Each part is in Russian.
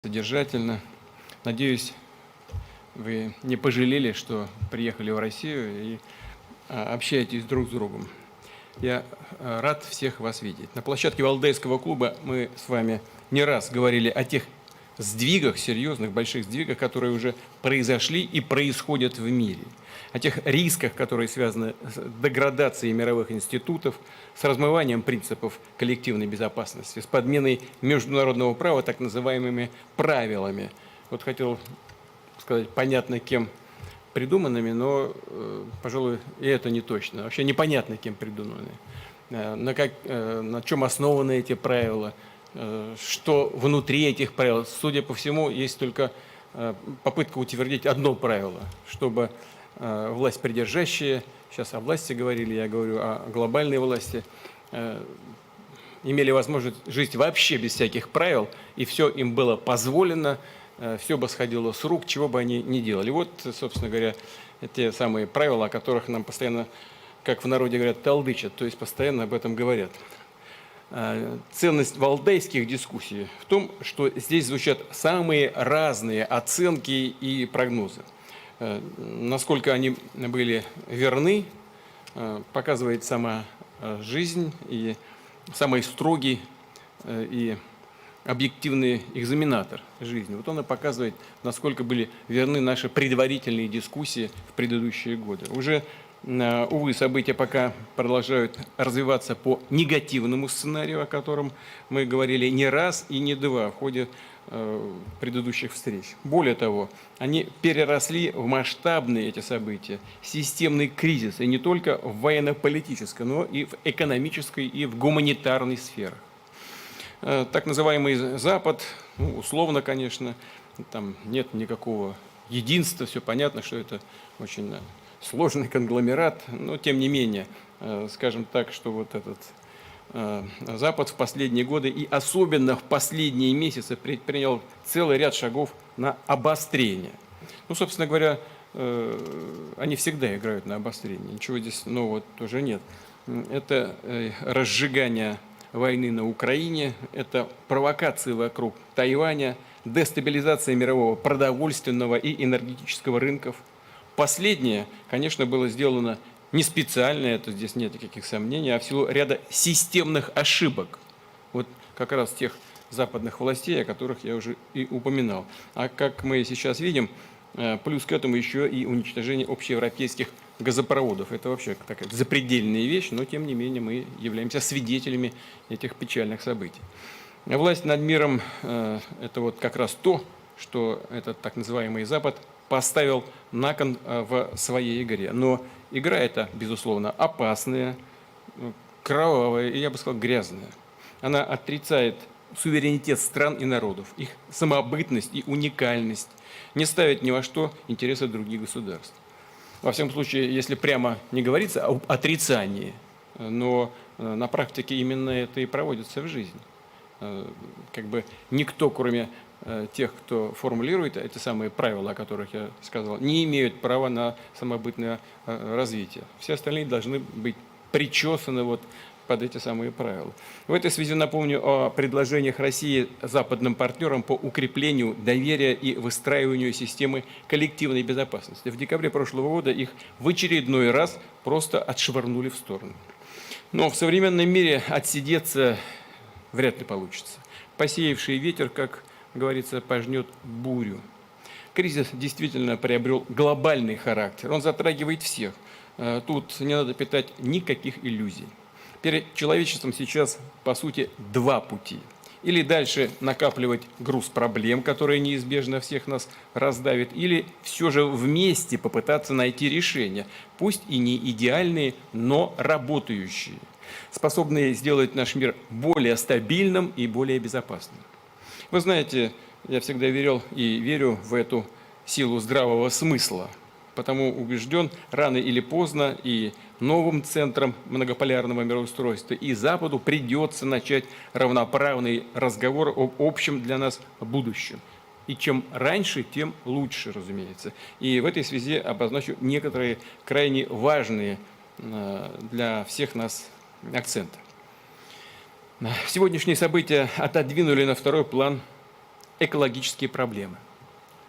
Содержательно. Надеюсь, вы не пожалели, что приехали в Россию и общаетесь друг с другом. Я рад всех вас видеть. На площадке Валдайского клуба мы с вами не раз говорили о тех сдвигах, серьезных, больших сдвигах, которые уже произошли и происходят в мире. О тех рисках, которые связаны с деградацией мировых институтов, с размыванием принципов коллективной безопасности, с подменой международного права так называемыми правилами. Вот хотел сказать, понятно, кем придуманными, но, пожалуй, и это не точно. Вообще непонятно, кем придуманы. На чем основаны эти правила, что внутри этих правил. Судя по всему, есть только попытка утвердить одно правило, чтобы власть придержащие, сейчас о власти говорили, я говорю о глобальной власти, имели возможность жить вообще без всяких правил, и все им было позволено, все бы сходило с рук, чего бы они ни делали. Вот, собственно говоря, те самые правила, о которых нам постоянно, как в народе говорят, толдычат, то есть постоянно об этом говорят. Ценность валдайских дискуссий в том, что здесь звучат самые разные оценки и прогнозы. Насколько они были верны, показывает сама жизнь и самый строгий и объективный экзаменатор жизни. Вот он и показывает, насколько были верны наши предварительные дискуссии в предыдущие годы. Уже, увы, события пока продолжают развиваться по негативному сценарию, о котором мы говорили не раз и не два в ходе предыдущих встреч. Более того, они переросли в масштабные эти события, системный кризис, и не только в военно-политической, но и в экономической и в гуманитарной сферах. Так называемый Запад, условно, конечно, там нет никакого единства, все понятно, что это очень сложный конгломерат, но тем не менее, скажем так, что вот этот Запад в последние годы и особенно в последние месяцы предпринял целый ряд шагов на обострение. Ну, собственно говоря, они всегда играют на обострение, ничего здесь нового тоже нет. Это разжигание войны на Украине, это провокации вокруг Тайваня, дестабилизация мирового продовольственного и энергетического рынков. Последнее, конечно, было сделано не специально, это здесь нет никаких сомнений, а в силу ряда системных ошибок. Вот как раз тех западных властей, о которых я уже и упоминал. А как мы сейчас видим, плюс к этому еще и уничтожение общеевропейских газопроводов. Это вообще такая запредельная вещь, но тем не менее мы являемся свидетелями этих печальных событий. Власть над миром – это вот как раз то, что этот так называемый Запад поставил на кон в своей игре. Но игра эта, безусловно, опасная, кровавая и, я бы сказал, грязная. Она отрицает суверенитет стран и народов, их самобытность и уникальность, не ставит ни во что интересы других государств. Во всяком случае, если прямо не говорится об отрицании, но на практике именно это и проводится в жизни. Как бы никто, кроме тех, кто формулирует эти самые правила, о которых я сказал, не имеют права на самобытное развитие. Все остальные должны быть причесаны вот под эти самые правила. В этой связи напомню о предложениях России западным партнерам по укреплению доверия и выстраиванию системы коллективной безопасности. В декабре прошлого года их в очередной раз просто отшвырнули в сторону. Но в современном мире отсидеться вряд ли получится. Посеявший ветер, как говорится, пожнет бурю. Кризис действительно приобрел глобальный характер. Он затрагивает всех. Тут не надо питать никаких иллюзий. Перед человечеством сейчас, по сути, два пути. Или дальше накапливать груз проблем, которые неизбежно всех нас раздавит, или все же вместе попытаться найти решения, пусть и не идеальные, но работающие, способные сделать наш мир более стабильным и более безопасным. Вы знаете, я всегда верил и верю в эту силу здравого смысла, потому убежден, рано или поздно и новым центрам многополярного мироустройства, и Западу придется начать равноправный разговор об общем для нас будущем. И чем раньше, тем лучше, разумеется. И в этой связи обозначу некоторые крайне важные для всех нас акценты. Сегодняшние события отодвинули на второй план экологические проблемы.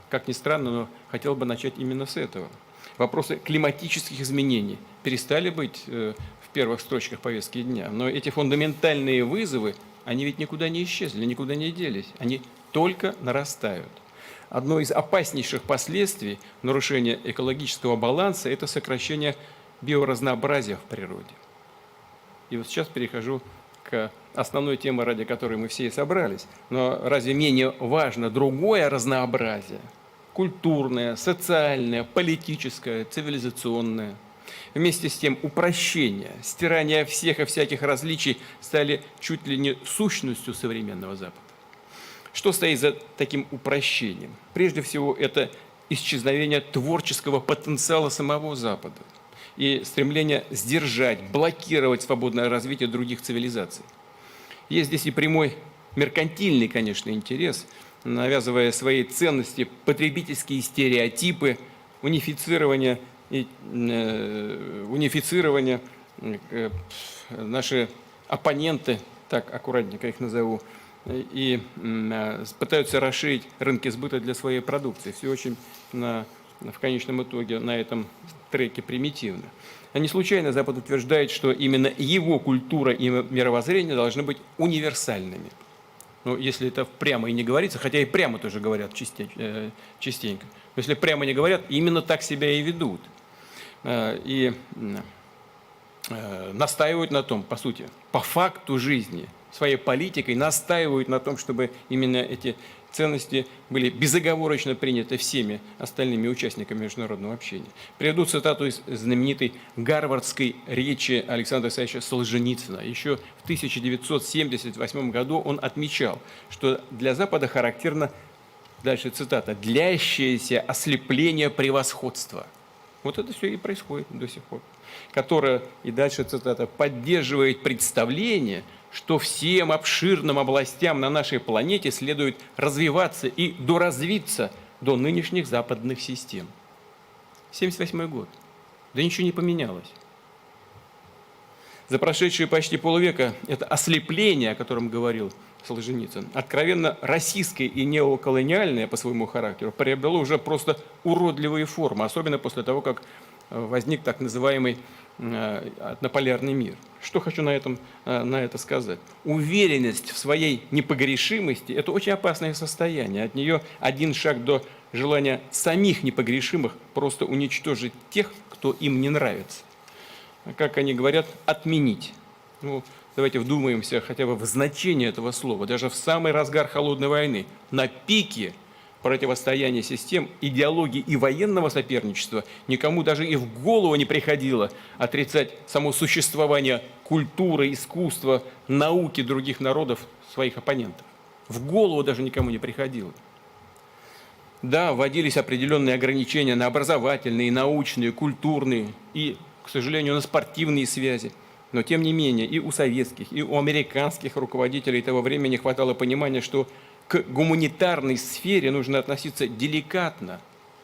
Как ни странно, но хотел бы начать именно с этого. Вопросы климатических изменений перестали быть в первых строчках повестки дня, но эти фундаментальные вызовы, они ведь никуда не исчезли, никуда не делись, они только нарастают. Одно из опаснейших последствий нарушения экологического баланса – это сокращение биоразнообразия в природе. И вот сейчас перехожу к основной теме, ради которой мы все и собрались. Но разве менее важно другое разнообразие? Культурное, социальное, политическое, цивилизационное. Вместе с тем упрощение, стирание всех и всяких различий стали чуть ли не сущностью современного Запада. Что стоит за таким упрощением? Прежде всего, это исчезновение творческого потенциала самого Запада и стремление сдержать, блокировать свободное развитие других цивилизаций. Есть здесь и прямой меркантильный, конечно, интерес, навязывая свои ценности, потребительские стереотипы, унифицирование наши оппоненты, так аккуратненько их назову, и пытаются расширить рынки сбыта для своей продукции. Все очень в конечном итоге на этом треке примитивно. А не случайно Запад утверждает, что именно его культура и мировоззрение должны быть универсальными. Ну, если это прямо и не говорится, хотя и прямо тоже говорят частенько. Но если прямо не говорят, именно так себя и ведут. И настаивают на том, по сути, по факту жизни, своей политикой настаивают на том, чтобы именно эти ценности были безоговорочно приняты всеми остальными участниками международного общения. Приведу цитату из знаменитой гарвардской речи Александра Исаевича Солженицына. Еще в 1978 году он отмечал, что для Запада характерно, дальше цитата, «длящееся ослепление превосходства». Вот это все и происходит до сих пор. Которое, и дальше цитата, «поддерживает представление, что всем обширным областям на нашей планете следует развиваться и доразвиться до нынешних западных систем». 1978 год. Да ничего не поменялось. За прошедшие почти полвека это ослепление, о котором говорил Солженицын, откровенно российское и неоколониальное по своему характеру, приобрело уже просто уродливые формы, особенно после того, как возник так называемый однополярный мир. Что хочу на это сказать? Уверенность в своей непогрешимости – это очень опасное состояние. От нее один шаг до желания самих непогрешимых просто уничтожить тех, кто им не нравится. Как они говорят, отменить. Ну, давайте вдумаемся хотя бы в значение этого слова. Даже в самый разгар холодной войны, на пике противостояния систем, идеологии и военного соперничества никому даже и в голову не приходило отрицать само существование культуры, искусства, науки других народов, своих оппонентов. В голову даже никому не приходило. Да, вводились определенные ограничения на образовательные, научные, культурные и, к сожалению, на спортивные связи. Но, тем не менее, и у советских, и у американских руководителей того времени хватало понимания, что к гуманитарной сфере нужно относиться деликатно,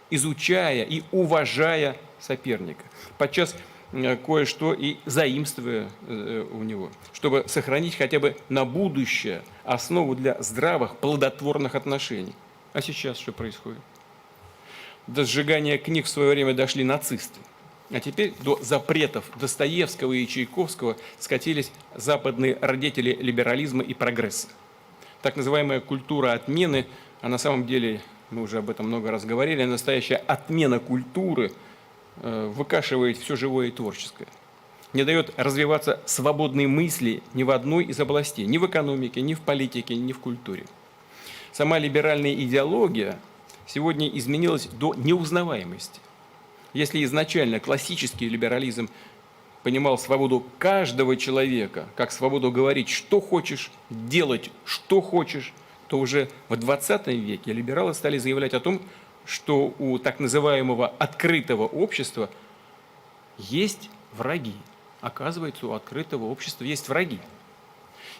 изучая и уважая соперника, подчас кое-что и заимствуя у него, чтобы сохранить хотя бы на будущее основу для здравых, плодотворных отношений. А сейчас что происходит? До сжигания книг в свое время дошли нацисты. А теперь до запретов Достоевского и Чайковского скатились западные родители либерализма и прогресса. Так называемая культура отмены, а на самом деле, мы уже об этом много раз говорили, настоящая отмена культуры выкашивает все живое и творческое. Не дает развиваться свободной мысли ни в одной из областей, ни в экономике, ни в политике, ни в культуре. Сама либеральная идеология сегодня изменилась до неузнаваемости. Если изначально классический либерализм понимал свободу каждого человека, как свободу говорить, что хочешь, делать, что хочешь, то уже в 20 веке либералы стали заявлять о том, что у так называемого открытого общества есть враги. Оказывается, у открытого общества есть враги.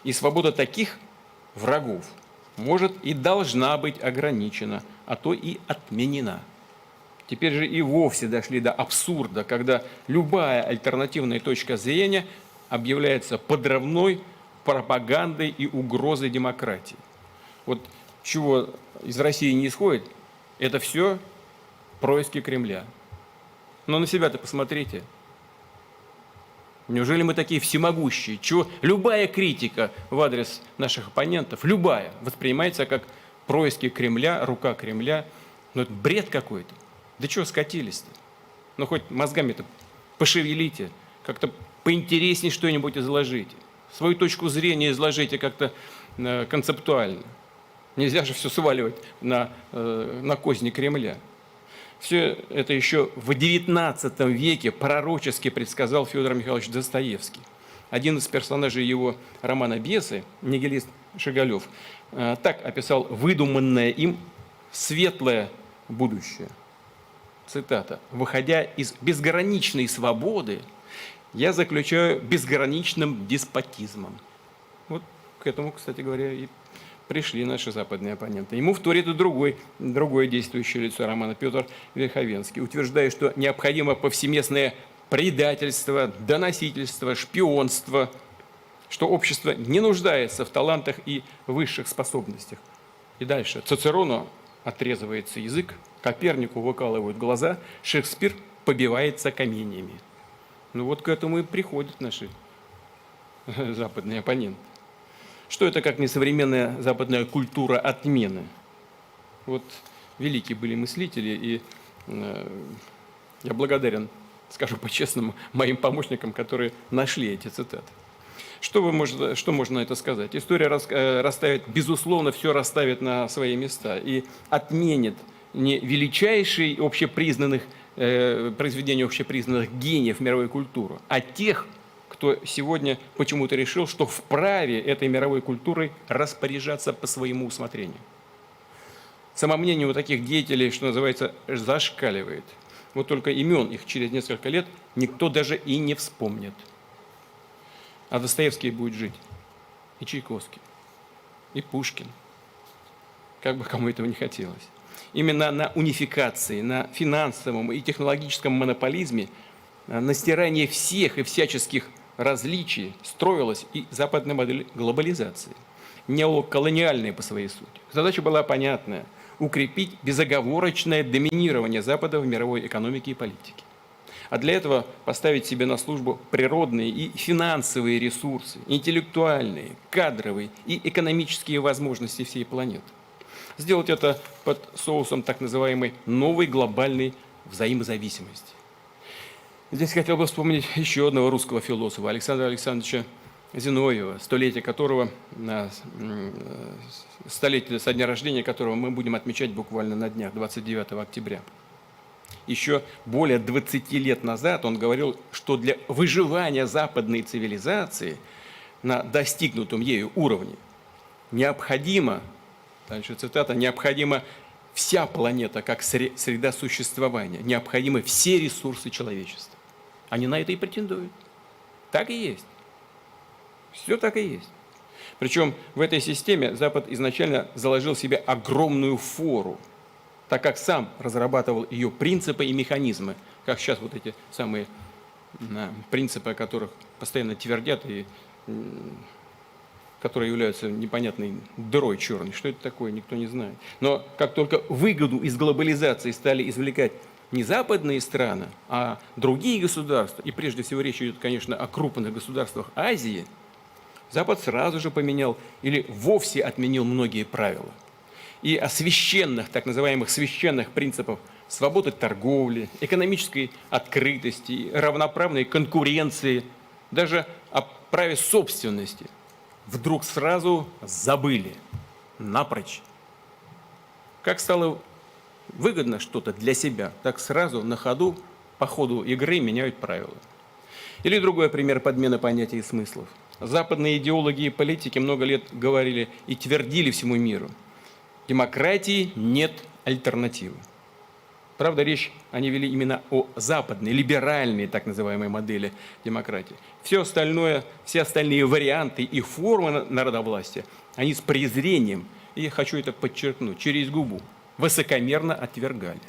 И свобода таких врагов может и должна быть ограничена, а то и отменена. Теперь же и вовсе дошли до абсурда, когда любая альтернативная точка зрения объявляется подрывной пропагандой и угрозой демократии. Вот чего из России не исходит, это все происки Кремля. Но на себя-то посмотрите. Неужели мы такие всемогущие? Чего? Любая критика в адрес наших оппонентов, любая, воспринимается как происки Кремля, рука Кремля. Ну это бред какой-то. Да чего скатились-то? Ну хоть мозгами-то пошевелите, как-то поинтереснее что-нибудь изложите. Свою точку зрения изложите как-то концептуально. Нельзя же все сваливать на козни Кремля. Все это еще в XIX веке пророчески предсказал Федор Михайлович Достоевский. Один из персонажей его романа «Бесы», нигилист Шигалев, так описал выдуманное им светлое будущее. Цитата. «Выходя из безграничной свободы, я заключаю безграничным деспотизмом». Вот к этому, кстати говоря, и пришли наши западные оппоненты. Ему вторит и другое действующее лицо романа Петр Верховенский, утверждая, что необходимо повсеместное предательство, доносительство, шпионство, что общество не нуждается в талантах и высших способностях. И дальше. Цицерону отрезывается язык, Копернику выкалывают глаза, Шекспир побивается каменьями. Ну вот к этому и приходят наши западные оппоненты. Что это, как несовременная западная культура отмены? Вот великие были мыслители, и я благодарен, скажу по-честному, моим помощникам, которые нашли эти цитаты. Что можно на это сказать? История расставит, безусловно, все расставит на свои места и отменит не величайшие произведения общепризнанных гениев мировой культуры, а тех, кто сегодня почему-то решил, что вправе этой мировой культурой распоряжаться по своему усмотрению. Самомнение у таких деятелей, что называется, зашкаливает. Вот только имен их через несколько лет никто даже и не вспомнит. А Достоевский будет жить, и Чайковский, и Пушкин, как бы кому этого не хотелось. Именно на унификации, на финансовом и технологическом монополизме, на стирании всех и всяческих различий строилась и западная модель глобализации, неоколониальная по своей сути. Задача была понятная – укрепить безоговорочное доминирование Запада в мировой экономике и политике. А для этого поставить себе на службу природные и финансовые ресурсы, интеллектуальные, кадровые и экономические возможности всей планеты. Сделать это под соусом так называемой новой глобальной взаимозависимости. Здесь хотел бы вспомнить еще одного русского философа, Александра Александровича Зиновьева, столетие со дня рождения которого мы будем отмечать буквально на днях, 29 октября. Еще более 20 лет назад он говорил, что для выживания западной цивилизации на достигнутом ею уровне необходимо, дальше цитата, необходима вся планета как среда существования, необходимы все ресурсы человечества. Они на это и претендуют. Так и есть. Все так и есть. Причем в этой системе Запад изначально заложил себе огромную фору, так как сам разрабатывал ее принципы и механизмы, как сейчас вот эти самые принципы, о которых постоянно твердят и которые являются непонятной дырой черной. Что это такое, никто не знает. Но как только выгоду из глобализации стали извлекать не западные страны, а другие государства, и прежде всего речь идет, конечно, о крупных государствах Азии, Запад сразу же поменял или вовсе отменил многие правила. И о священных, так называемых священных принципах свободы торговли, экономической открытости, равноправной конкуренции, даже о праве собственности вдруг сразу забыли напрочь. Как стало выгодно что-то для себя, так сразу на ходу, по ходу игры меняют правила. Или другой пример подмены понятий и смыслов. Западные идеологи и политики много лет говорили и твердили всему миру: демократии нет альтернативы. Правда, речь они вели именно о западной, либеральной, так называемой модели демократии. Все остальные варианты и формы народовластия, они с презрением, и я хочу это подчеркнуть, через губу, высокомерно отвергали.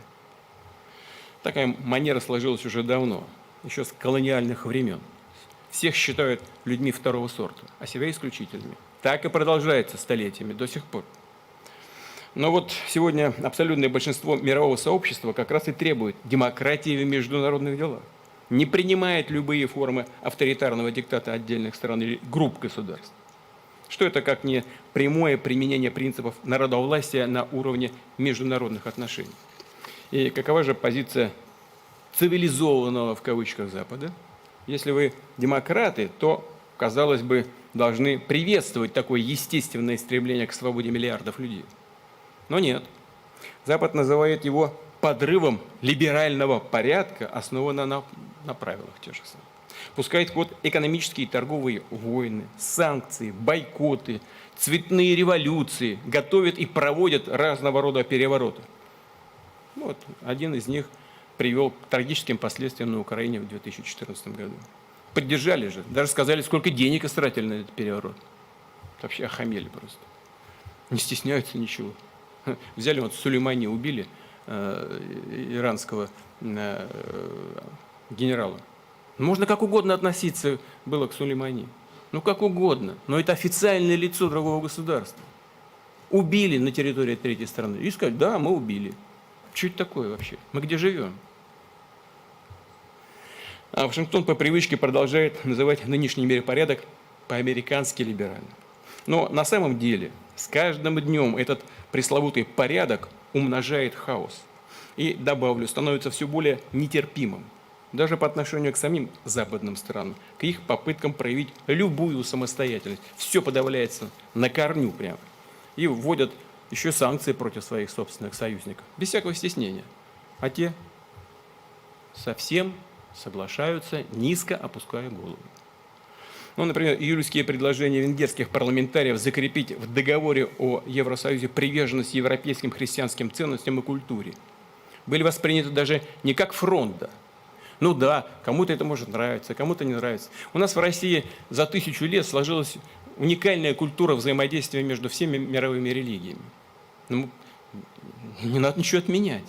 Такая манера сложилась уже давно, еще с колониальных времен. Всех считают людьми второго сорта, а себя исключительными. Так и продолжается столетиями до сих пор. Но вот сегодня абсолютное большинство мирового сообщества как раз и требует демократии в международных делах, не принимает любые формы авторитарного диктата отдельных стран или групп государств. Что это как не прямое применение принципов народовластия на уровне международных отношений? И какова же позиция цивилизованного в кавычках Запада? Если вы демократы, то, казалось бы, должны приветствовать такое естественное стремление к свободе миллиардов людей. Но нет. Запад называет его подрывом либерального порядка, основанного на правилах тех же самых. Пускает в ход экономические и торговые войны, санкции, бойкоты, цветные революции, готовит и проводит разного рода перевороты. Вот один из них привел к трагическим последствиям на Украине в 2014 году. Поддержали же, даже сказали, сколько денег истратили на этот переворот. Вообще охамели просто. Не стесняются ничего. Взяли, вот Сулеймани убили, иранского генерала. Можно как угодно относиться было к Сулеймани. Ну как угодно. Но это официальное лицо другого государства. Убили на территории третьей страны. И сказать, да, мы убили. Что это такое вообще? Мы где живем? А Вашингтон по привычке продолжает называть нынешний миропорядок по-американски либерально. Но на самом деле с каждым днем этот пресловутый порядок умножает хаос. И, добавлю, становится все более нетерпимым. Даже по отношению к самим западным странам, к их попыткам проявить любую самостоятельность. Все подавляется на корню прямо. И вводят еще санкции против своих собственных союзников, без всякого стеснения. А те совсем соглашаются, низко опуская голову. Ну, например, июльские предложения венгерских парламентариев закрепить в договоре о Евросоюзе приверженность европейским христианским ценностям и культуре были восприняты даже не как фронта. Ну да, кому-то это может нравиться, кому-то не нравится. У нас в России за 1000 лет сложилась уникальная культура взаимодействия между всеми мировыми религиями. Ну, не надо ничего отменять.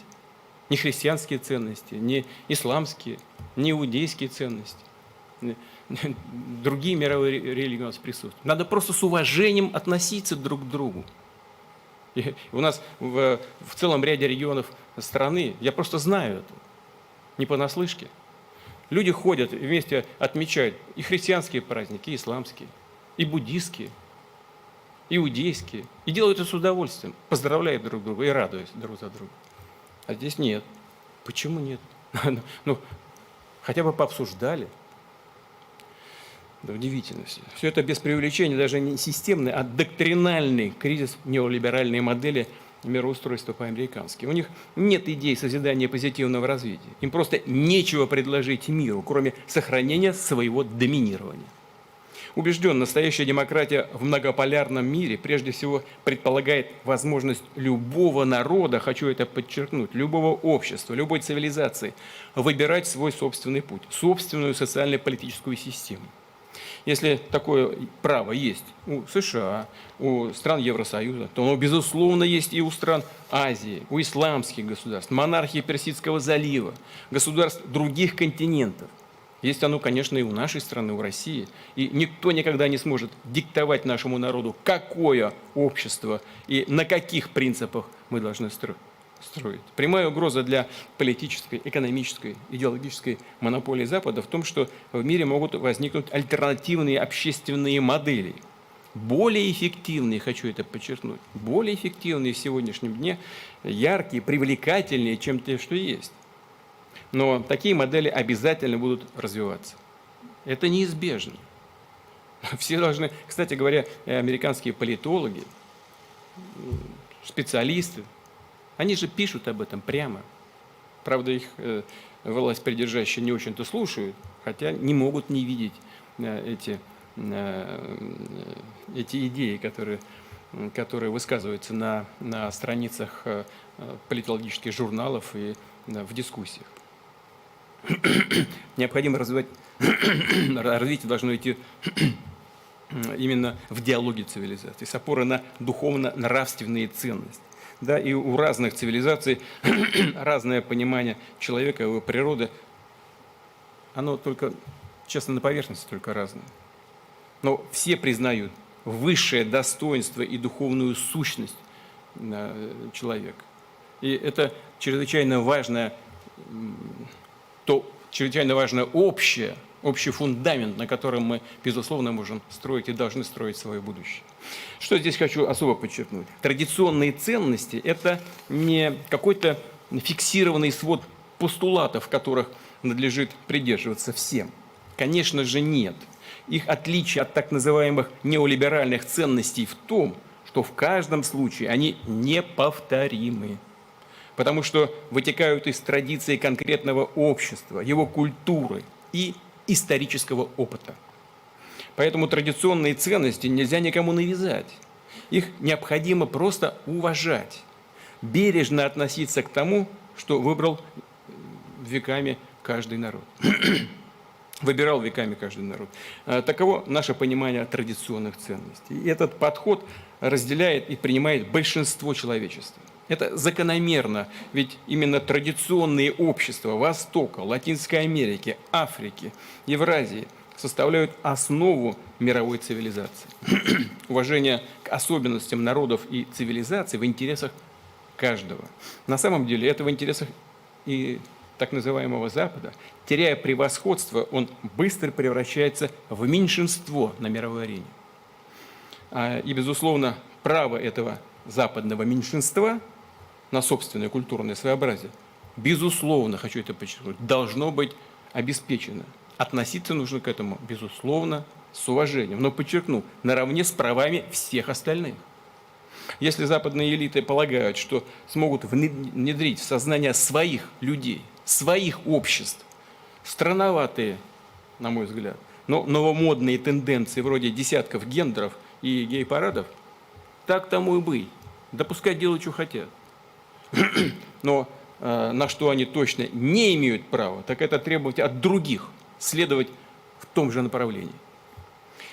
Ни христианские ценности, ни исламские, ни иудейские ценности. Другие мировые религии у нас присутствуют. Надо просто с уважением относиться друг к другу. И у нас в целом ряде регионов страны, я просто знаю это, не понаслышке, люди ходят вместе, отмечают и христианские праздники, и исламские, и буддийские, иудейские, и делают это с удовольствием, поздравляют друг друга и радуются друг за друга. А здесь нет. Почему нет? Ну, хотя бы пообсуждали. Да, удивительно все. Все это без преувеличения, даже не системный, а доктринальный кризис неолиберальной модели мироустройства по-американски. У них нет идей созидания позитивного развития. Им просто нечего предложить миру, кроме сохранения своего доминирования. Убежден, настоящая демократия в многополярном мире прежде всего предполагает возможность любого народа, хочу это подчеркнуть, любого общества, любой цивилизации выбирать свой собственный путь, собственную социально-политическую систему. Если такое право есть у США, у стран Евросоюза, то оно, безусловно, есть и у стран Азии, у исламских государств, монархии Персидского залива, государств других континентов. Есть оно, конечно, и у нашей страны, у России. И никто никогда не сможет диктовать нашему народу, какое общество и на каких принципах мы должны строить. Прямая угроза для политической, экономической, идеологической монополии Запада в том, что в мире могут возникнуть альтернативные общественные модели. Более эффективные, хочу это подчеркнуть, более эффективные в сегодняшнем дне, яркие, привлекательнее, чем те, что есть. Но такие модели обязательно будут развиваться. Это неизбежно. Все должны, кстати говоря, американские политологи, специалисты, они же пишут об этом прямо. Правда, их власть придержащие не очень-то слушают, хотя не могут не видеть эти идеи, которые высказываются на страницах политологических журналов и в дискуссиях. Необходимо развитие должно идти именно в диалоге цивилизаций, с опорой на духовно-нравственные ценности. Да, и у разных цивилизаций разное понимание человека, его природы, оно только, честно, на поверхности только разное. Но все признают высшее достоинство и духовную сущность человек. И это чрезвычайно важное, общий фундамент, на котором мы, безусловно, можем строить и должны строить свое будущее. Что здесь хочу особо подчеркнуть? Традиционные ценности – это не какой-то фиксированный свод постулатов, которых надлежит придерживаться всем. Конечно же, нет. Их отличие от так называемых неолиберальных ценностей в том, что в каждом случае они неповторимы, потому что вытекают из традиции конкретного общества, его культуры и исторического опыта. Поэтому традиционные ценности нельзя никому навязать. Их необходимо просто уважать, бережно относиться к тому, что выбрал веками каждый народ. Выбирал веками каждый народ. Таково наше понимание традиционных ценностей. И этот подход разделяет и принимает большинство человечества. Это закономерно, ведь именно традиционные общества Востока, Латинской Америки, Африки, Евразии составляют основу мировой цивилизации. Уважение к особенностям народов и цивилизаций в интересах каждого. На самом деле это в интересах и так называемого Запада. Теряя превосходство, он быстро превращается в меньшинство на мировой арене. И, безусловно, право этого западного меньшинства на собственное культурное своеобразие, безусловно, хочу это подчеркнуть, должно быть обеспечено. Относиться нужно к этому, безусловно, с уважением, но, подчеркну, наравне с правами всех остальных. Если западные элиты полагают, что смогут внедрить в сознание своих людей, своих обществ, странноватые, на мой взгляд, но новомодные тенденции вроде десятков гендеров и гей-парадов, так тому и быть. Да пускай делают, что хотят. Но на что они точно не имеют права, так это требовать от других следовать в том же направлении.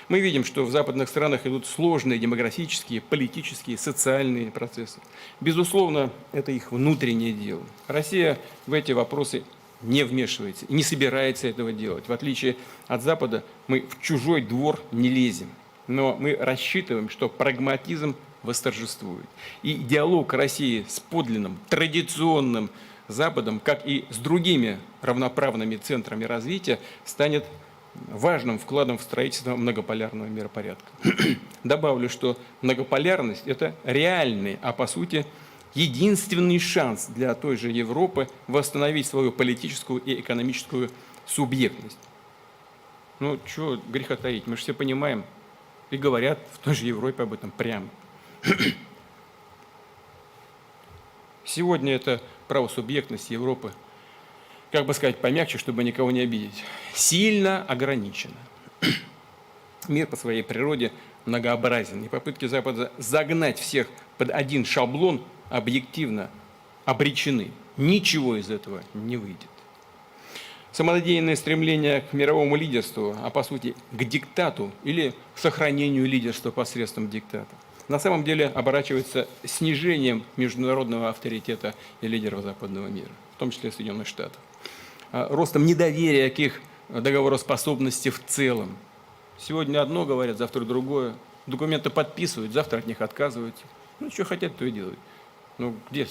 Мы видим, что в западных странах идут сложные демографические, политические, социальные процессы. Безусловно, это их внутреннее дело. Россия в эти вопросы не вмешивается и не собирается этого делать. В отличие от Запада, мы в чужой двор не лезем. Но мы рассчитываем, что прагматизм восторжествует. И диалог России с подлинным, традиционным Западом, как и с другими равноправными центрами развития, станет важным вкладом в строительство многополярного миропорядка. Добавлю, что многополярность – это реальный, а по сути единственный шанс для той же Европы восстановить свою политическую и экономическую субъектность. Ну, чего греха таить, мы же все понимаем и говорят в той же Европе об этом прямо. Сегодня это правосубъектность Европы, как бы сказать помягче, чтобы никого не обидеть, сильно ограничена. Мир по своей природе многообразен, и попытки Запада загнать всех под один шаблон объективно обречены. Ничего из этого не выйдет. Самонадеянное стремление к мировому лидерству, а по сути к диктату или к сохранению лидерства посредством диктата, на самом деле оборачивается снижением международного авторитета и лидеров западного мира, в том числе Соединенных Штатов, ростом недоверия к их договороспособности в целом. Сегодня одно говорят, завтра другое. Документы подписывают, завтра от них отказываются. Ну, что хотят, то и делают. Ну, где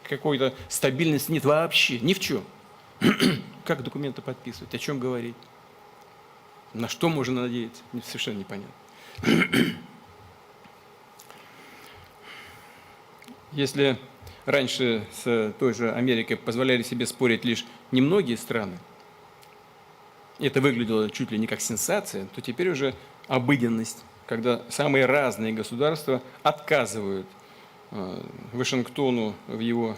какой-то стабильности нет вообще, ни в чем. Как документы подписывать, о чем говорить? На что можно надеяться? Совершенно непонятно. Если раньше с той же Америкой позволяли себе спорить лишь немногие страны, это выглядело чуть ли не как сенсация, то теперь уже обыденность, когда самые разные государства отказывают Вашингтону в его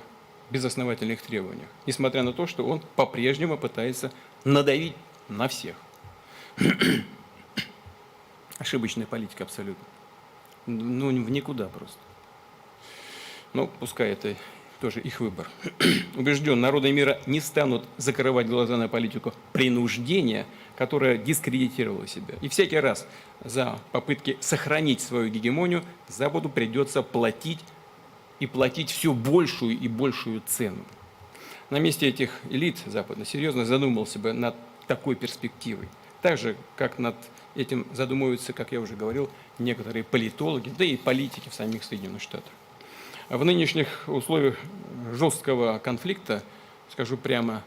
безосновательных требованиях, несмотря на то, что он по-прежнему пытается надавить на всех. Ошибочная политика абсолютно. Ну, в никуда просто. Но пускай это тоже их выбор. Убежден, народы мира не станут закрывать глаза на политику принуждения, которая дискредитировала себя. И всякий раз за попытки сохранить свою гегемонию Западу придется платить и платить все большую и большую цену. На месте этих элит Запада серьезно задумался бы над такой перспективой. Так же, как над этим задумываются, как я уже говорил, некоторые политологи, да и политики в самих Соединенных Штатах. В нынешних условиях жесткого конфликта, скажу прямо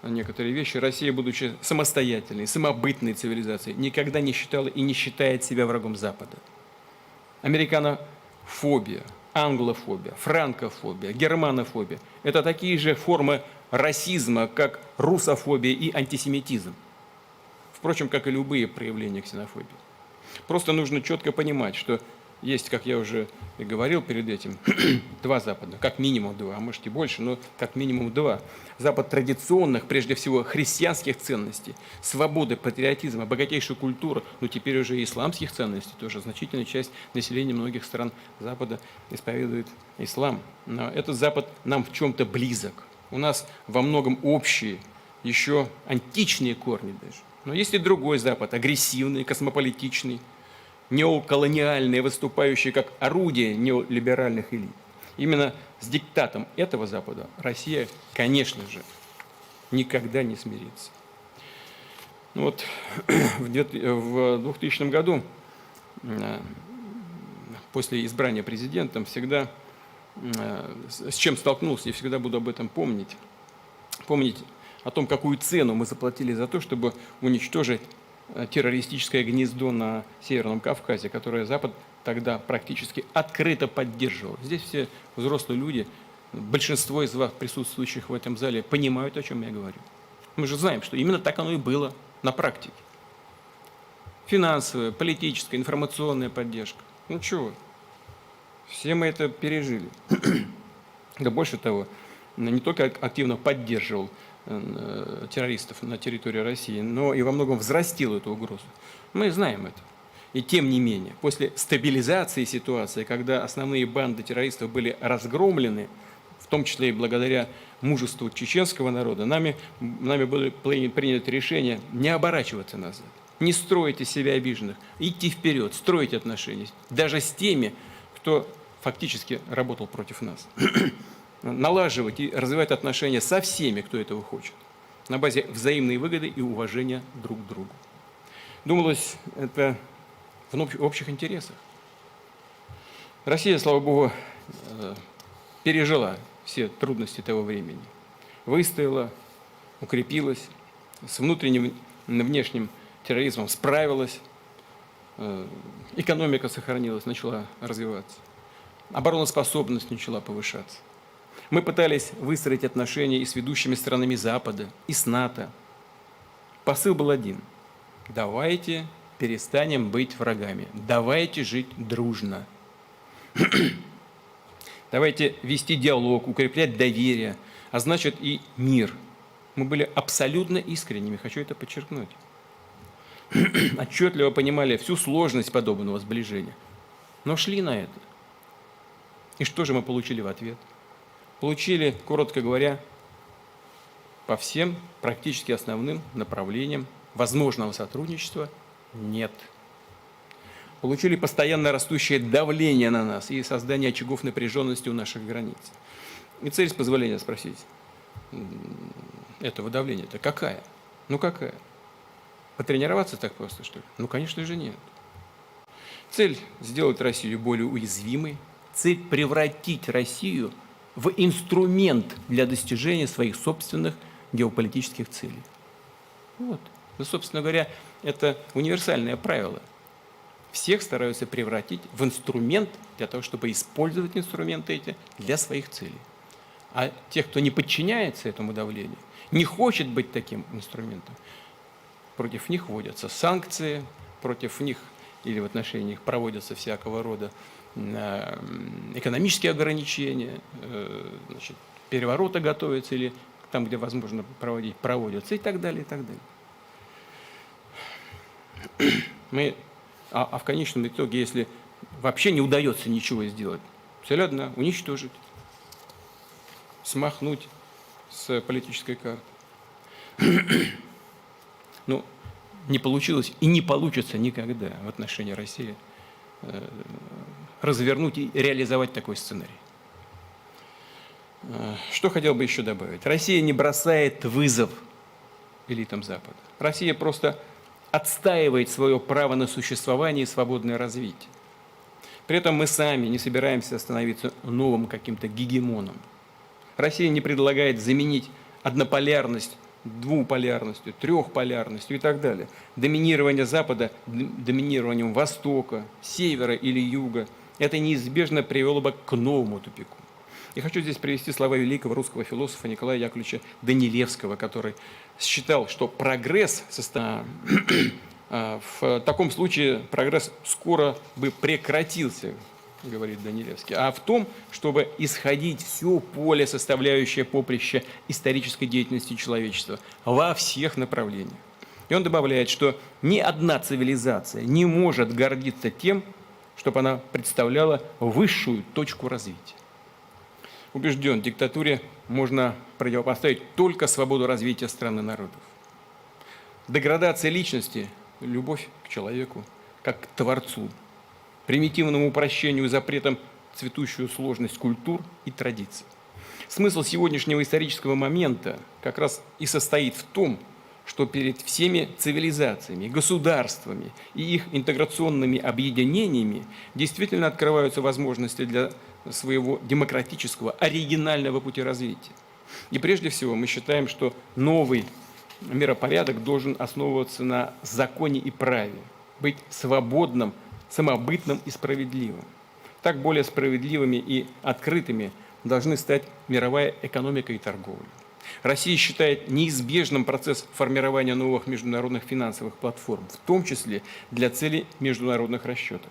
некоторые вещи, Россия, будучи самостоятельной, самобытной цивилизацией, никогда не считала и не считает себя врагом Запада. Американофобия, англофобия, франкофобия, германофобия – это такие же формы расизма, как русофобия и антисемитизм. Впрочем, как и любые проявления ксенофобии. Просто нужно четко понимать, что есть, как я уже и говорил перед этим, два Запада, как минимум два, а может и больше, но как минимум два. Запад традиционных, прежде всего, христианских ценностей, свободы, патриотизма, богатейшей культуры, но теперь уже и исламских ценностей, тоже значительная часть населения многих стран Запада исповедует ислам. Но этот Запад нам в чем-то близок. У нас во многом общие, еще античные корни даже. Но есть и другой Запад, агрессивный, космополитичный, неоколониальные, выступающие как орудие неолиберальных элит. Именно с диктатом этого Запада Россия, конечно же, никогда не смирится. Вот в 2000 году, после избрания президентом, всегда с чем столкнулся, я всегда буду об этом помнить. Помнить о том, какую цену мы заплатили за то, чтобы уничтожить террористическое гнездо на Северном Кавказе, которое Запад тогда практически открыто поддерживал. Здесь все взрослые люди, большинство из вас, присутствующих в этом зале, понимают, о чем я говорю. Мы же знаем, что именно так оно и было на практике. Финансовая, политическая, информационная поддержка. Ну чего? Все мы это пережили. Да больше того, не только активно поддерживал террористов на территории России, но и во многом взрастил эту угрозу. Мы знаем это. И тем не менее, после стабилизации ситуации, когда основные банды террористов были разгромлены, в том числе и благодаря мужеству чеченского народа, нами было принято решение не оборачиваться назад, не строить из себя обиженных, идти вперед, строить отношения, даже с теми, кто фактически работал против нас. Налаживать и развивать отношения со всеми, кто этого хочет, на базе взаимной выгоды и уважения друг к другу. Думалось, это в общих интересах. Россия, слава Богу, пережила все трудности того времени, выстояла, укрепилась, с внутренним и внешним терроризмом справилась, экономика сохранилась, начала развиваться, обороноспособность начала повышаться. Мы пытались выстроить отношения и с ведущими странами Запада, и с НАТО. Посыл был один. Давайте перестанем быть врагами. Давайте жить дружно. Давайте вести диалог, укреплять доверие, а значит и мир. Мы были абсолютно искренними, хочу это подчеркнуть. Отчетливо понимали всю сложность подобного сближения, но шли на это. И что же мы получили в ответ? Получили, коротко говоря, по всем практически основным направлениям возможного сотрудничества нет. Получили постоянно растущее давление на нас и создание очагов напряженности у наших границ. И цель, с позволения спросить, этого давления-то какая? Ну какая? Потренироваться так просто, что ли? Ну, конечно же, нет. Цель – сделать Россию более уязвимой. Цель – превратить Россию в инструмент для достижения своих собственных геополитических целей. Вот. Ну, собственно говоря, это универсальное правило. Всех стараются превратить в инструмент для того, чтобы использовать инструменты эти для своих целей. А тех, кто не подчиняется этому давлению, не хочет быть таким инструментом, против них вводятся санкции, против них или в отношении них проводятся всякого рода экономические ограничения, значит, перевороты готовятся или там, где возможно проводить, проводятся и так далее, и так далее. В конечном итоге, если вообще не удается ничего сделать, цель одна – уничтожить, смахнуть с политической карты. Ну, не получилось и не получится никогда в отношении России развернуть и реализовать такой сценарий. Что хотел бы еще добавить? Россия не бросает вызов элитам Запада. Россия просто отстаивает свое право на существование и свободное развитие. При этом мы сами не собираемся становиться новым каким-то гегемоном. Россия не предлагает заменить однополярность двуполярностью, трехполярностью и так далее. Доминирование Запада доминированием Востока, Севера или Юга – это неизбежно привело бы к новому тупику. Я хочу здесь привести слова великого русского философа Николая Яковлевича Данилевского, который считал, что прогресс в таком случае прогресс скоро бы прекратился, говорит Данилевский, а в том, чтобы исходить все поле, составляющее поприще исторической деятельности человечества во всех направлениях. И он добавляет, что ни одна цивилизация не может гордиться тем, чтобы она представляла высшую точку развития. Убежден, диктатуре можно противопоставить только свободу развития стран и народов. Деградация личности – любовь к человеку, как к творцу, примитивному упрощению и запретам цветущую сложность культур и традиций. Смысл сегодняшнего исторического момента как раз и состоит в том, что перед всеми цивилизациями, государствами и их интеграционными объединениями действительно открываются возможности для своего демократического, оригинального пути развития. И прежде всего мы считаем, что новый миропорядок должен основываться на законе и праве, быть свободным, самобытным и справедливым. Так более справедливыми и открытыми должны стать мировая экономика и торговля. Россия считает неизбежным процесс формирования новых международных финансовых платформ, в том числе для целей международных расчетов.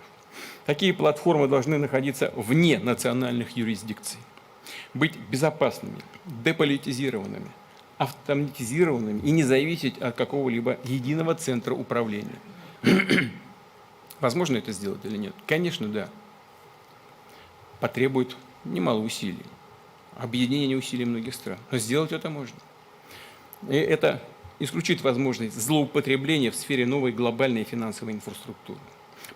Такие платформы должны находиться вне национальных юрисдикций, быть безопасными, деполитизированными, автоматизированными и не зависеть от какого-либо единого центра управления. Возможно это сделать или нет? Конечно, да. Потребует немало усилий, объединения усилий многих стран, но сделать это можно. И это исключит возможность злоупотребления в сфере новой глобальной финансовой инфраструктуры,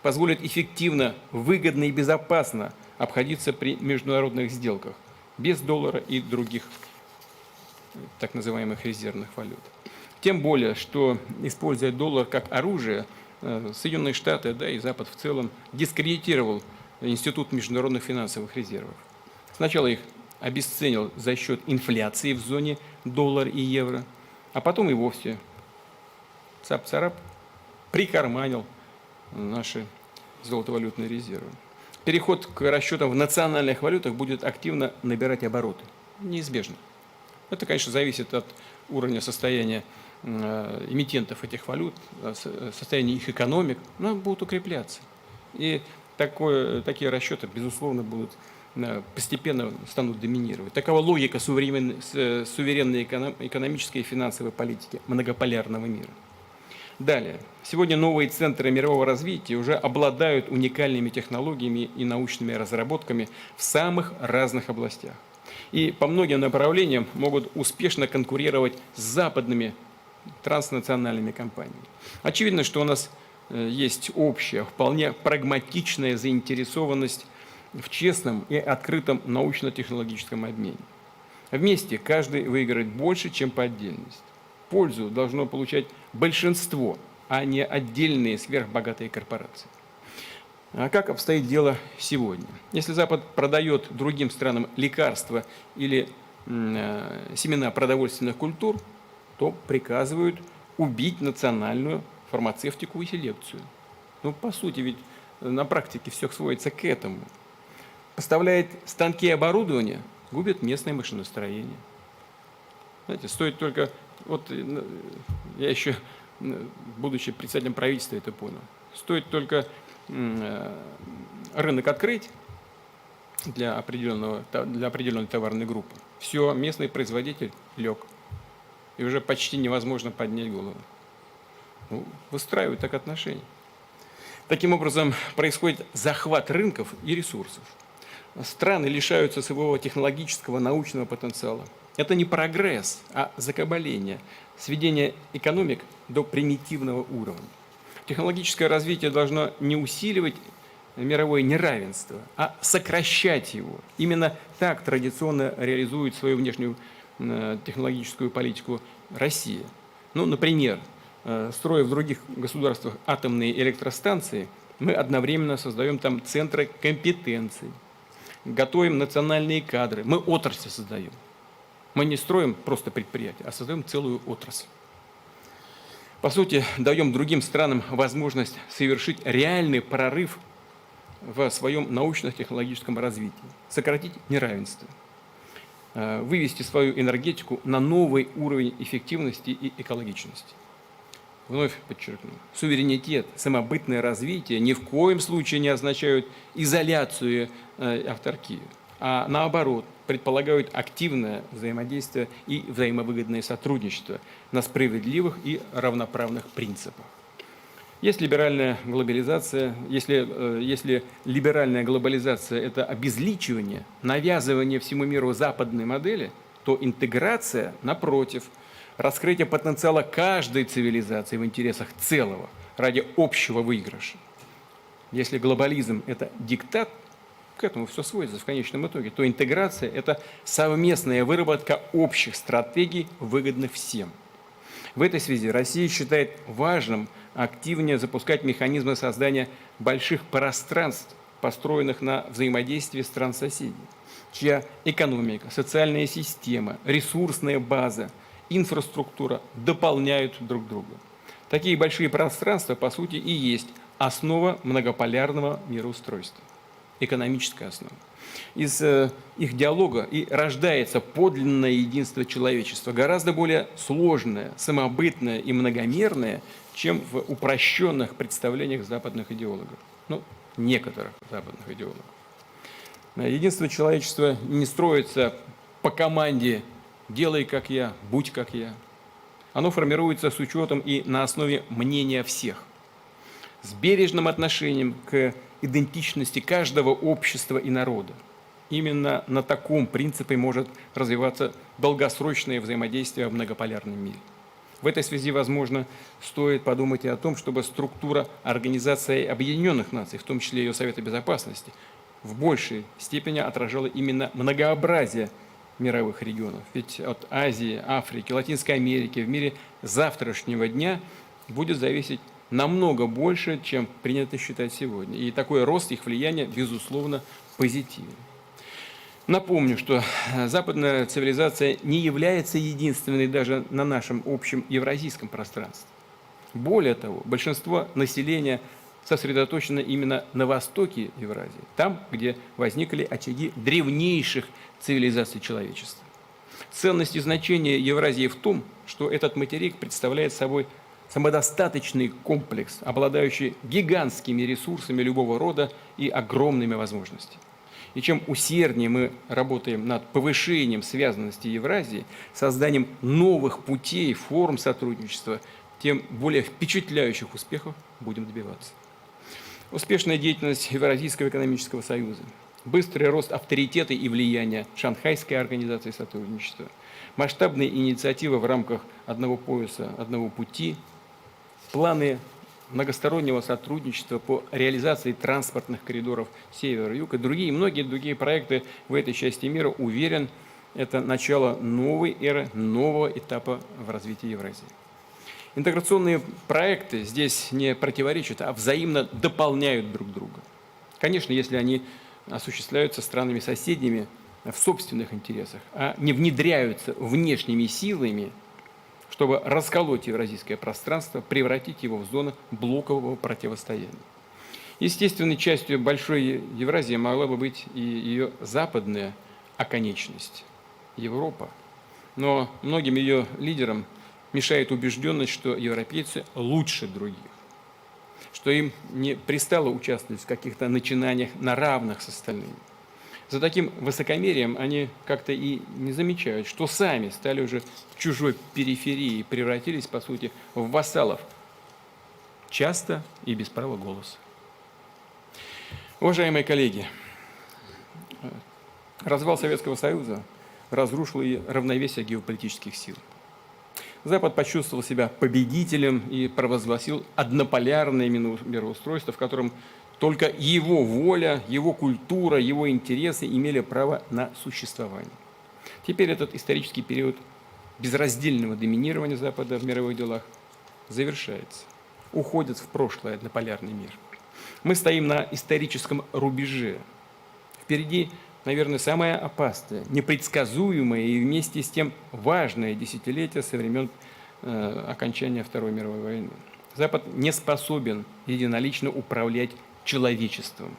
позволит эффективно, выгодно и безопасно обходиться при международных сделках без доллара и других так называемых резервных валют. Тем более, что, используя доллар как оружие, Соединенные Штаты, да и Запад в целом дискредитировал Институт международных финансовых резервов. Сначала их обесценил за счет инфляции в зоне доллар и евро, а потом и вовсе цап-царап прикарманил наши золотовалютные резервы. Переход к расчетам в национальных валютах будет активно набирать обороты. Неизбежно. Это, конечно, зависит от уровня состояния эмитентов этих валют, состояния их экономик, но будут укрепляться. И такие расчеты, безусловно, будут постепенно станут доминировать. Такова логика суверенной экономической и финансовой политики многополярного мира. Далее. Сегодня новые центры мирового развития уже обладают уникальными технологиями и научными разработками в самых разных областях. И по многим направлениям могут успешно конкурировать с западными транснациональными компаниями. Очевидно, что у нас есть общая, вполне прагматичная заинтересованность в честном и открытом научно-технологическом обмене. Вместе каждый выиграет больше, чем по отдельности. Пользу должно получать большинство, а не отдельные сверхбогатые корпорации. А как обстоит дело сегодня? Если Запад продает другим странам лекарства или семена продовольственных культур, то приказывают убить национальную фармацевтику и селекцию. Ну, по сути, ведь на практике все сводится к этому. Поставляет станки и оборудование, губит местное машиностроение. Знаете, стоит только... Вот я еще, будучи председателем правительства, это понял. Стоит только рынок открыть для определенной товарной группы. Все, местный производитель лег. И уже почти невозможно поднять голову. Ну, выстраивают так отношения. Таким образом, происходит захват рынков и ресурсов. Страны лишаются своего технологического, научного потенциала. Это не прогресс, а закабаление, сведение экономик до примитивного уровня. Технологическое развитие должно не усиливать мировое неравенство, а сокращать его. Именно так традиционно реализует свою внешнюю технологическую политику Россия. Ну, например, строя в других государствах атомные электростанции, Мы одновременно создаем там центры компетенций, готовим национальные кадры, мы отрасли создаем. Мы не строим просто предприятия, а создаем целую отрасль. По сути, даем другим странам возможность совершить реальный прорыв в своем научно-технологическом развитии, сократить неравенство, вывести свою энергетику на новый уровень эффективности и экологичности. Вновь подчеркну, суверенитет, самобытное развитие ни в коем случае не означают изоляцию и авторкию, а наоборот, предполагают активное взаимодействие и взаимовыгодное сотрудничество на справедливых и равноправных принципах. Если либеральная глобализация – это обезличивание, навязывание всему миру западной модели, то интеграция, напротив, раскрытие потенциала каждой цивилизации в интересах целого ради общего выигрыша. Если глобализм – это диктат, к этому все сводится в конечном итоге, то интеграция – это совместная выработка общих стратегий, выгодных всем. В этой связи Россия считает важным активнее запускать механизмы создания больших пространств, построенных на взаимодействии стран-соседей, чья экономика, социальная система, ресурсная база, инфраструктура дополняют друг друга. Такие большие пространства, по сути, и есть основа многополярного мироустройства, экономическая основа. Из их диалога и рождается подлинное единство человечества, гораздо более сложное, самобытное и многомерное, чем в упрощенных представлениях западных идеологов, некоторых западных идеологов. Единство человечества не строится по команде «делай как я, будь как я». Оно формируется с учетом и на основе мнения всех, с бережным отношением к идентичности каждого общества и народа. Именно на таком принципе может развиваться долгосрочное взаимодействие в многополярном мире. В этой связи, возможно, стоит подумать и о том, чтобы структура Организации Объединенных Наций, в том числе ее Совета Безопасности, в большей степени отражала именно многообразие мировых регионов. Ведь от Азии, Африки, Латинской Америки в мире завтрашнего дня будет зависеть намного больше, чем принято считать сегодня. И такой рост их влияния, безусловно, позитивен. Напомню, что западная цивилизация не является единственной даже на нашем общем евразийском пространстве. Более того, большинство населения сосредоточено именно на востоке Евразии, там, где возникли очаги древнейших цивилизаций человечества. Ценность и значение Евразии в том, что этот материк представляет собой самодостаточный комплекс, обладающий гигантскими ресурсами любого рода и огромными возможностями. И чем усерднее мы работаем над повышением связанности Евразии, созданием новых путей, форм сотрудничества, тем более впечатляющих успехов будем добиваться. Успешная деятельность Евразийского экономического союза, быстрый рост авторитета и влияния Шанхайской организации сотрудничества, масштабные инициативы в рамках одного пояса, одного пути, планы многостороннего сотрудничества по реализации транспортных коридоров север-юг и многие другие проекты в этой части мира, уверен, это начало новой эры, нового этапа в развитии Евразии. Интеграционные проекты здесь не противоречат, а взаимно дополняют друг друга. Конечно, если они осуществляются странами-соседями в собственных интересах, а не внедряются внешними силами, чтобы расколоть евразийское пространство, превратить его в зону блокового противостояния. Естественной частью большой Евразии могла бы быть и ее западная оконечность – Европа. Но многим ее лидерам мешает убежденность, что европейцы лучше других, что им не пристало участвовать в каких-то начинаниях на равных с остальными. За таким высокомерием они как-то и не замечают, что сами стали уже в чужой периферии и превратились, по сути, в вассалов, часто и без права голоса. Уважаемые коллеги, развал Советского Союза разрушил и равновесие геополитических сил. Запад почувствовал себя победителем и провозгласил однополярное мироустройство, в котором только его воля, его культура, его интересы имели право на существование. Теперь этот исторический период безраздельного доминирования Запада в мировых делах завершается. Уходит в прошлое однополярный мир. Мы стоим на историческом рубеже. Впереди, наверное, самое опасное, непредсказуемое и вместе с тем важное десятилетие со времен окончания Второй мировой войны. Запад не способен единолично управлять человечеством,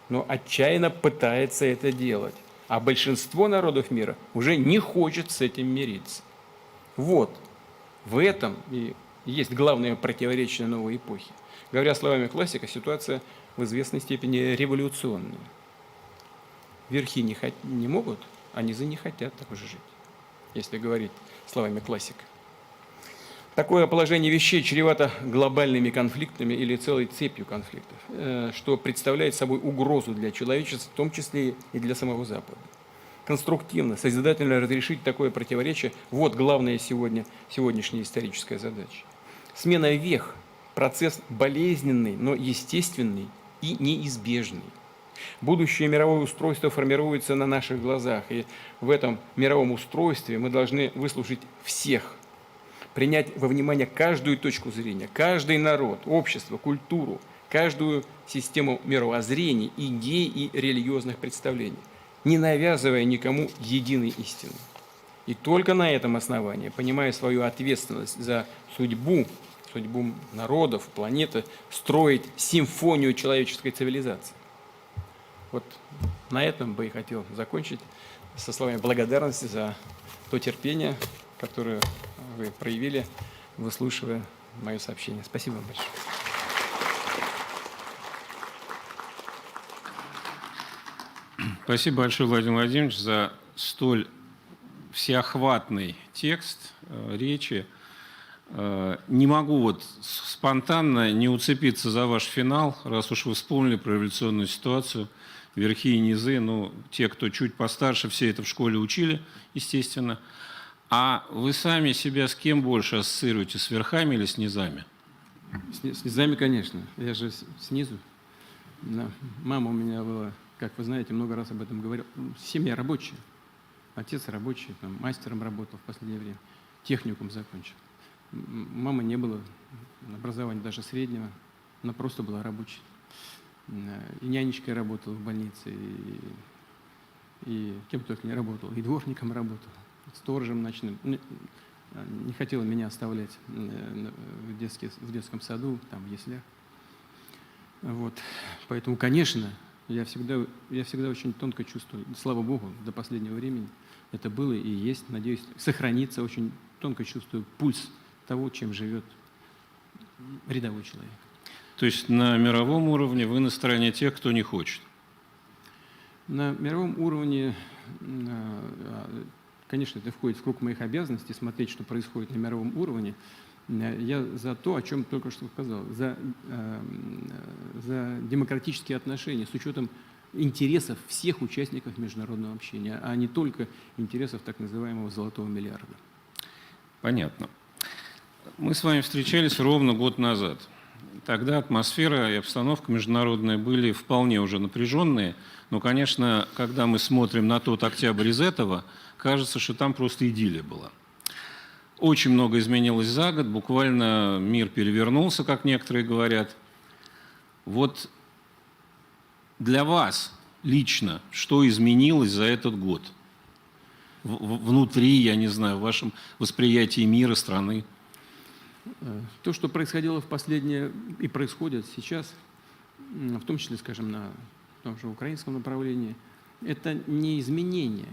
но отчаянно пытается это делать, а большинство народов мира уже не хочет с этим мириться. Вот, в этом и есть главное противоречие новой эпохи. Говоря словами классика, ситуация в известной степени революционная. Верхи не могут, а низы не хотят так уже жить, если говорить словами классика. Такое положение вещей чревато глобальными конфликтами или целой цепью конфликтов, что представляет собой угрозу для человечества, в том числе и для самого Запада. Конструктивно, созидательно разрешить такое противоречие – вот главная сегодняшняя историческая задача. Смена вех – процесс болезненный, но естественный и неизбежный. Будущее мировое устройство формируется на наших глазах, и в этом мировом устройстве мы должны выслушать всех, принять во внимание каждую точку зрения, каждый народ, общество, культуру, каждую систему мировоззрений, идей и религиозных представлений, не навязывая никому единой истины. И только на этом основании, понимая свою ответственность за судьбу народов, планеты, строить симфонию человеческой цивилизации. Вот на этом бы и хотел закончить со словами благодарности за то терпение, которое вы проявили, выслушивая мое сообщение. Спасибо вам большое. Спасибо большое, Владимир Владимирович, за столь всеохватный текст речи. Не могу вот спонтанно не уцепиться за ваш финал, раз уж вы вспомнили про революционную ситуацию, верхи и низы. Ну, те, кто чуть постарше, все это в школе учили, естественно. А вы сами себя с кем больше ассоциируете, с верхами или с низами? С низами, конечно. Я же снизу. Да. Мама у меня была, как вы знаете, много раз об этом говорил. Семья рабочая. Отец рабочий, там, мастером работал в последнее время. Техникум закончил. Мамы не было образования даже среднего. Она просто была рабочей. И нянечкой работала в больнице, и кем только не работал. И дворником работал, сторожем ночным. Не хотела меня оставлять в детском саду, там, в яслях. Вот. Поэтому, конечно, я всегда очень тонко чувствую, слава Богу, до последнего времени это было и есть, надеюсь, сохранится, очень тонко чувствую пульс того, чем живет рядовой человек. То есть на мировом уровне вы на стороне тех, кто не хочет? На мировом уровне, конечно, это входит в круг моих обязанностей, смотреть, что происходит на мировом уровне. Я за то, о чем только что сказал, за демократические отношения с учетом интересов всех участников международного общения, а не только интересов так называемого «золотого миллиарда». Понятно. Мы с вами встречались ровно год назад. Тогда атмосфера и обстановка международная были вполне уже напряженные, но, конечно, когда мы смотрим на тот октябрь из этого, кажется, что там просто идиллия была. Очень много изменилось за год, буквально мир перевернулся, как некоторые говорят. Вот для вас лично что изменилось за этот год? Внутри, я не знаю, в вашем восприятии мира, страны? То, что происходило в последнее и происходит сейчас, в том числе, скажем, на том же украинском направлении, это не изменения,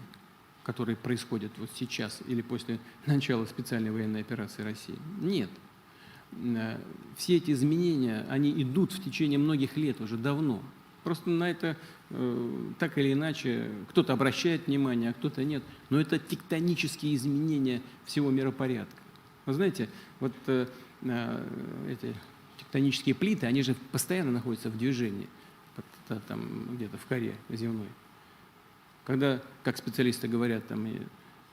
которые происходят вот сейчас или после начала специальной военной операции России. Нет. Все эти изменения, они идут в течение многих лет уже давно. Просто на это так или иначе кто-то обращает внимание, а кто-то нет. Но это тектонические изменения всего миропорядка. Вы знаете, вот эти тектонические плиты, они же постоянно находятся в движении, там где-то в коре земной. Когда, как специалисты говорят, там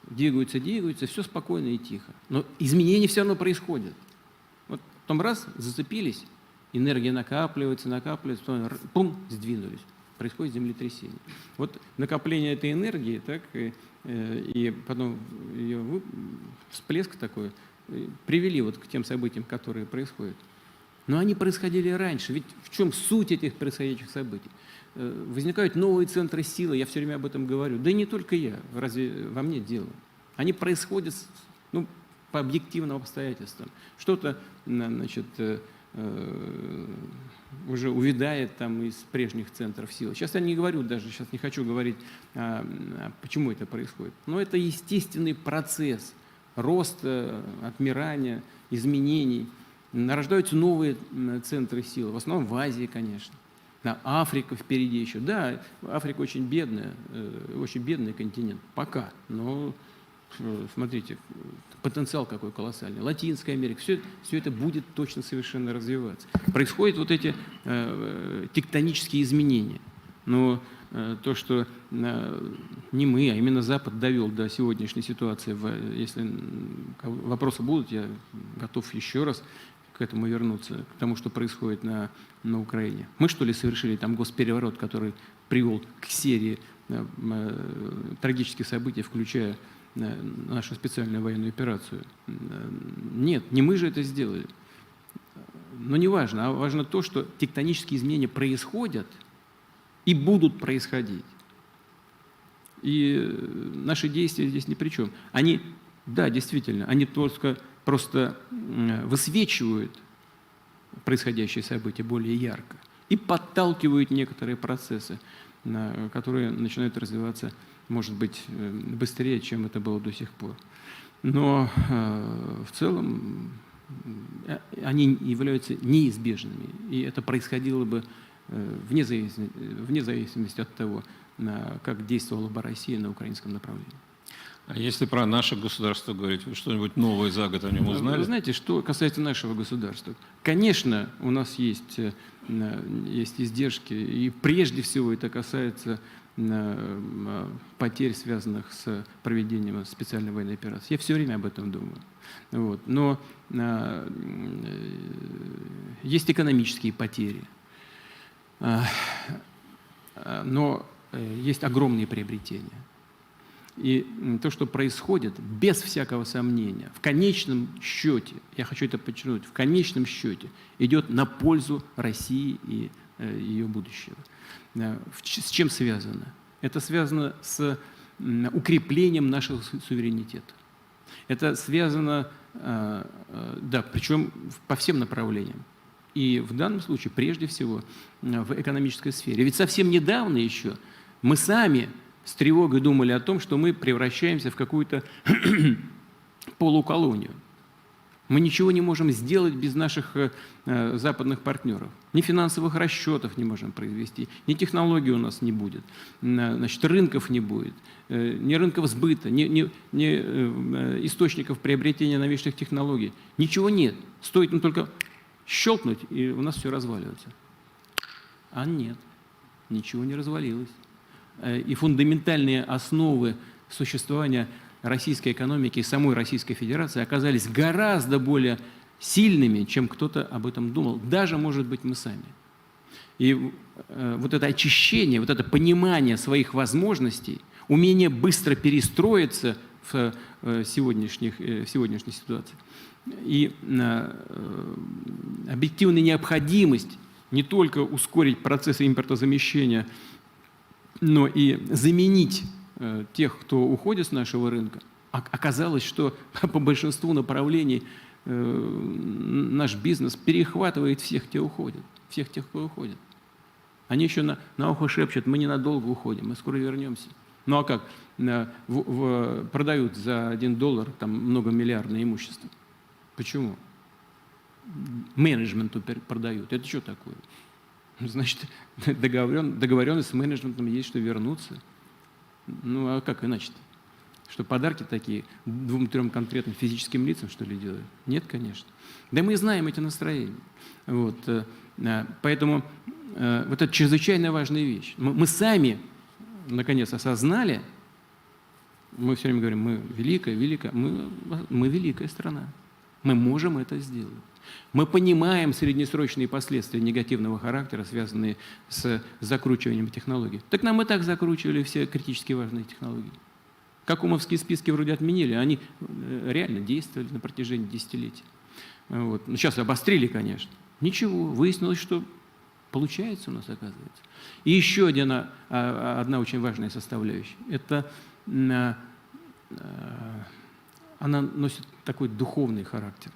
двигаются, все спокойно и тихо. Но изменения все равно происходят. Вот потом раз, зацепились, энергия накапливается, потом пум, сдвинулись. Происходит землетрясение. Вот накопление этой энергии, так, и потом ее всплеск такой, привели вот к тем событиям, которые происходят. Но они происходили раньше. Ведь в чем суть этих происходящих событий? Возникают новые центры силы, я все время об этом говорю. Да и не только я, разве во мне дело? Они происходят по объективным обстоятельствам. Что-то, значит, уже увядает там из прежних центров силы. Сейчас я не говорю даже, сейчас не хочу говорить, почему это происходит. Но это естественный процесс роста, отмирания, изменений. Рождаются новые центры силы, в основном в Азии, конечно. Да, Африка впереди еще. Да, Африка очень бедный континент, пока. Но смотрите, потенциал какой колоссальный. Латинская Америка, все это будет точно совершенно развиваться. Происходят вот эти тектонические изменения. Но то, что не мы, а именно Запад довел до сегодняшней ситуации, если вопросы будут, я готов еще раз к этому вернуться, к тому, что происходит на Украине. Мы, что ли, совершили там госпереворот, который привел к серии трагических событий, включая нашу специальную военную операцию? Нет, не мы же это сделали. Но не важно, а важно то, что тектонические изменения происходят и будут происходить. И наши действия здесь ни при чем. Они, да, действительно, они просто высвечивают происходящие события более ярко и подталкивают некоторые процессы, которые начинают развиваться, может быть, быстрее, чем это было до сих пор. Но в целом они являются неизбежными, и это происходило бы вне зависимости от того, как действовала бы Россия на украинском направлении. А если про наше государство говорить, вы что-нибудь новое за год о нем узнали? Вы знаете, что касается нашего государства, конечно, у нас есть издержки, и прежде всего это касается потерь, связанных с проведением специальной военной операции. Я все время об этом думаю. Вот. Но есть экономические потери, но есть огромные приобретения. И то, что происходит, без всякого сомнения, в конечном счете, я хочу это подчеркнуть, в конечном счете идет на пользу России и ее будущего. С чем связано? Это связано с укреплением нашего суверенитета. Это связано, да, причем по всем направлениям. И в данном случае, прежде всего, в экономической сфере. Ведь совсем недавно еще мы сами с тревогой думали о том, что мы превращаемся в какую-то полуколонию. Мы ничего не можем сделать без наших западных партнеров. Ни финансовых расчетов не можем произвести, ни технологий у нас не будет, значит, рынков не будет, ни рынков сбыта, ни источников приобретения новейших технологий. Ничего нет. Стоит нам только щелкнуть, и у нас все разваливается. А нет, ничего не развалилось. И фундаментальные основы существования российской экономики и самой Российской Федерации оказались гораздо более сильными, чем кто-то об этом думал, даже, может быть, мы сами. И вот это очищение, вот это понимание своих возможностей, умение быстро перестроиться в сегодняшней ситуации и объективная необходимость не только ускорить процессы импортозамещения, но и заменить тех, кто уходит с нашего рынка. Оказалось, что по большинству направлений наш бизнес перехватывает всех, кто уходит. Уходит. Они еще на ухо шепчут: мы ненадолго уходим, мы скоро вернемся. Ну а как? Продают за $1 там многомиллиардное имущество. Почему? Менеджменту продают. Это что такое? Значит, договоренность с менеджментом есть, что вернуться. Ну, а как иначе-то? Что подарки такие 2-3 конкретным физическим лицам, что ли, делают? Нет, конечно. Да мы знаем эти настроения. Вот. Поэтому вот это чрезвычайно важная вещь. Мы сами, наконец, осознали, мы все время говорим, мы мы великая страна. Мы можем это сделать. Мы понимаем среднесрочные последствия негативного характера, связанные с закручиванием технологий. Так нам и так закручивали все критически важные технологии. Какумовские списки вроде отменили, они реально действовали на протяжении десятилетий. Вот. Ну, сейчас обострили, конечно. Ничего, выяснилось, что получается у нас, оказывается. И еще одна очень важная составляющая. Это она носит такой духовный характер.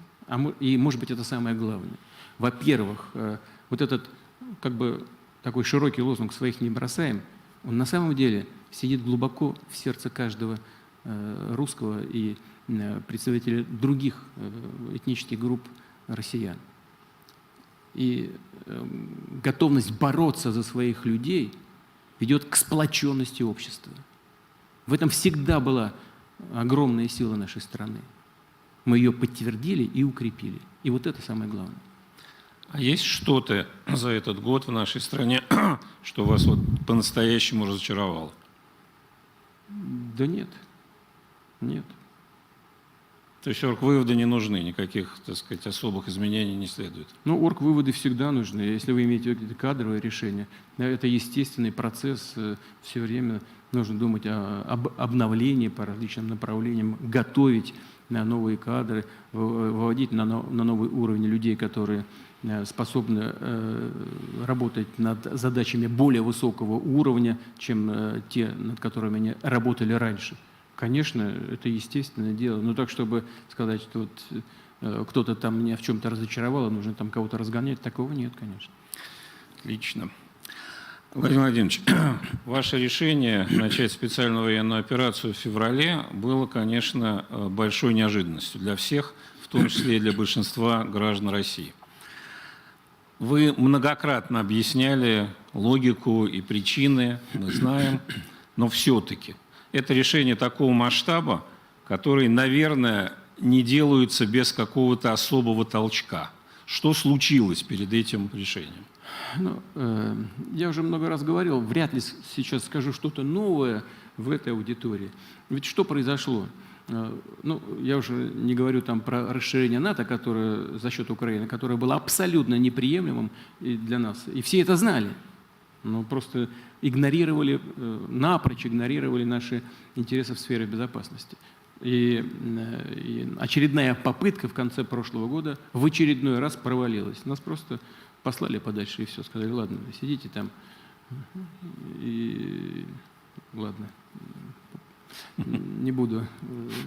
И, может быть, это самое главное. Во-первых, вот этот как бы такой широкий лозунг «своих не бросаем», он на самом деле сидит глубоко в сердце каждого русского и представителя других этнических групп россиян. И готовность бороться за своих людей ведет к сплоченности общества. В этом всегда была огромная сила нашей страны. Мы ее подтвердили и укрепили. И вот это самое главное. А есть что-то за этот год в нашей стране, что вас вот по-настоящему разочаровало? Да нет. Нет. То есть орг-выводы не нужны, никаких, так сказать, особых изменений не следует? Ну, орг-выводы всегда нужны. Если вы имеете какие-то кадровые решения, это естественный процесс. Все время нужно думать об обновлении по различным направлениям, готовить на новые кадры, выводить на новый уровень людей, которые способны работать над задачами более высокого уровня, чем те, над которыми они работали раньше. Конечно, это естественное дело, но так, чтобы сказать, что вот кто-то там меня в чем-то разочаровал, нужно там кого-то разгонять, такого нет, конечно. Отлично. Владимир Владимирович, ваше решение начать специальную военную операцию в феврале было, конечно, большой неожиданностью для всех, в том числе и для большинства граждан России. Вы многократно объясняли логику и причины, мы знаем, но все-таки это решение такого масштаба, который, наверное, не делаются без какого-то особого толчка. Что случилось перед этим решением? Ну, я уже много раз говорил, вряд ли сейчас скажу что-то новое в этой аудитории. Ведь что произошло? Ну, я уже не говорю там про расширение НАТО, которое за счет Украины, которое было абсолютно неприемлемым для нас. И все это знали. Но просто игнорировали, напрочь игнорировали наши интересы в сфере безопасности. И очередная попытка в конце прошлого года в очередной раз провалилась. Нас просто послали подальше и все. Сказали, ладно, сидите там. И ладно, не буду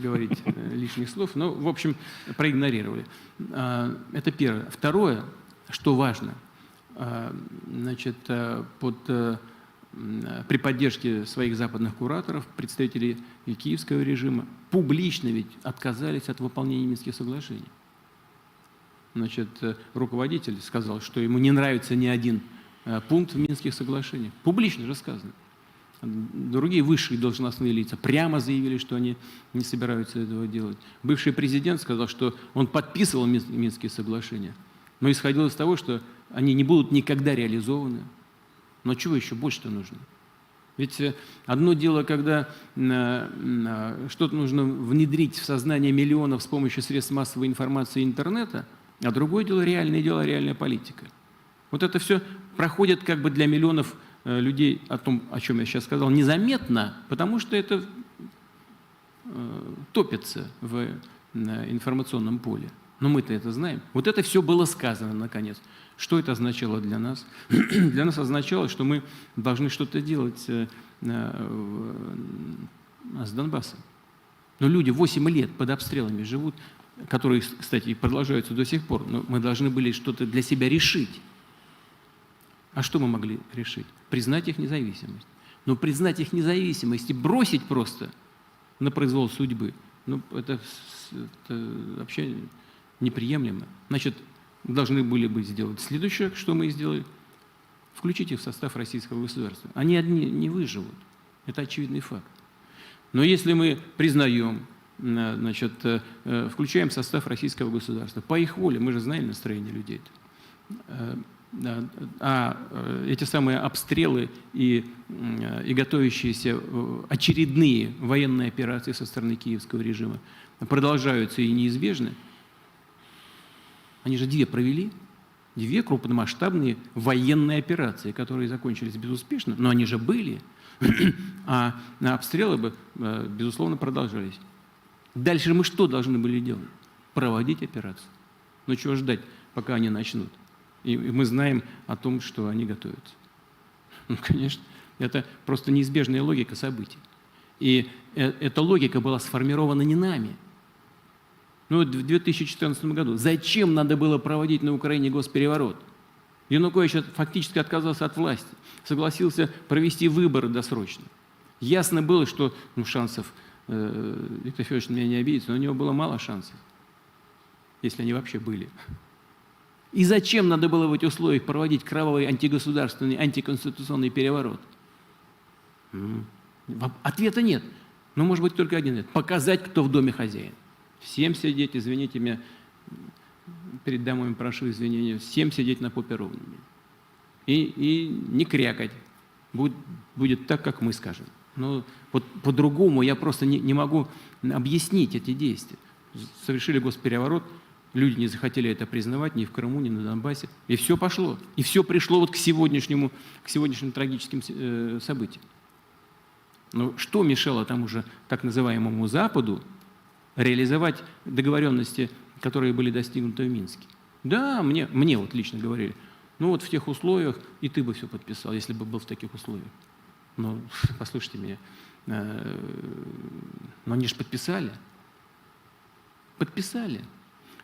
говорить лишних слов, но, в общем, проигнорировали. Это первое. Второе, что важно, значит, при поддержке своих западных кураторов представители и киевского режима публично ведь отказались от выполнения Минских соглашений. Значит, руководитель сказал, что ему не нравится ни один пункт в Минских соглашениях. Публично же сказано. Другие высшие должностные лица прямо заявили, что они не собираются этого делать. Бывший президент сказал, что он подписывал Минские соглашения, но исходил из того, что они не будут никогда реализованы. Но чего еще больше-то нужно? Ведь одно дело, когда что-то нужно внедрить в сознание миллионов с помощью средств массовой информации и интернета, а другое дело, реальная политика. Вот это все проходит как бы для миллионов людей, о чем я сейчас сказал, незаметно, потому что это топится в информационном поле. Но мы-то это знаем. Вот это все было сказано, наконец. Что это означало для нас? Для нас означало, что мы должны что-то делать с Донбассом. Но люди 8 лет под обстрелами живут, которые, кстати, продолжаются до сих пор. Но мы должны были что-то для себя решить. А что мы могли решить? Признать их независимость. Но признать их независимость и бросить просто на произвол судьбы, ну, это вообще неприемлемо. Значит, должны были бы сделать следующее, что мы и сделали, включить их в состав российского государства. Они одни не выживут. Это очевидный факт. Но если мы признаем, значит, включаем в состав российского государства, по их воле, мы же знаем настроение людей, эти самые обстрелы и готовящиеся очередные военные операции со стороны киевского режима продолжаются и неизбежны, они же две крупномасштабные военные операции, которые закончились безуспешно, но они же были, а обстрелы бы, безусловно, продолжались. Дальше мы что должны были делать? Проводить операцию. Ну чего ждать, пока они начнут? И мы знаем о том, что они готовятся. Ну, конечно, это просто неизбежная логика событий. И эта логика была сформирована не нами. Ну, вот в 2014 году зачем надо было проводить на Украине госпереворот? Янукович фактически отказался от власти, согласился провести выборы досрочно. Ясно было, что шансов, Виктор Федорович меня не обидится, но у него было мало шансов, если они вообще были. И зачем надо было в этих условиях проводить кровавый антигосударственный, антиконституционный переворот? Ответа нет. Но может быть только один нет. Показать, кто в доме хозяин. Всем сидеть, извините меня, перед домой прошу извинения, всем сидеть на попе ровными. И не крякать. Будет так, как мы скажем. Но вот по-другому я просто не могу объяснить эти действия. Совершили госпереворот, люди не захотели это признавать ни в Крыму, ни на Донбассе. И все пошло. И все пришло вот к сегодняшним трагическим событиям. Но что мешало тому же так называемому Западу реализовать договоренности, которые были достигнуты в Минске? Да, мне вот лично говорили, ну вот в тех условиях и ты бы все подписал, если бы был в таких условиях. Но послушайте меня, но они же подписали. Подписали.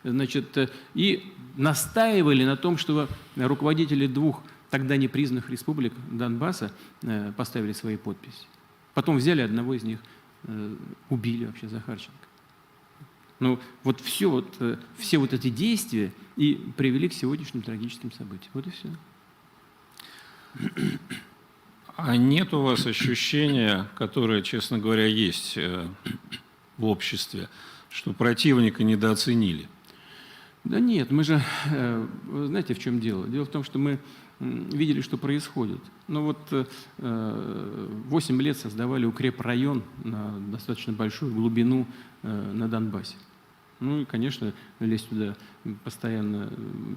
Значит, и настаивали на том, чтобы руководители двух тогда непризнанных республик Донбасса поставили свои подписи. Потом взяли одного из них, убили вообще Захарченко. Ну, вот все вот эти действия и привели к сегодняшним трагическим событиям. Вот и все. А нет у вас ощущения, которое, честно говоря, есть в обществе, что противника недооценили? Да нет, мы же, знаете, в чем дело? Дело в том, что мы видели, что происходит. Ну вот 8 лет создавали укрепрайон на достаточно большую глубину на Донбассе. Ну и, конечно, лезть туда постоянно,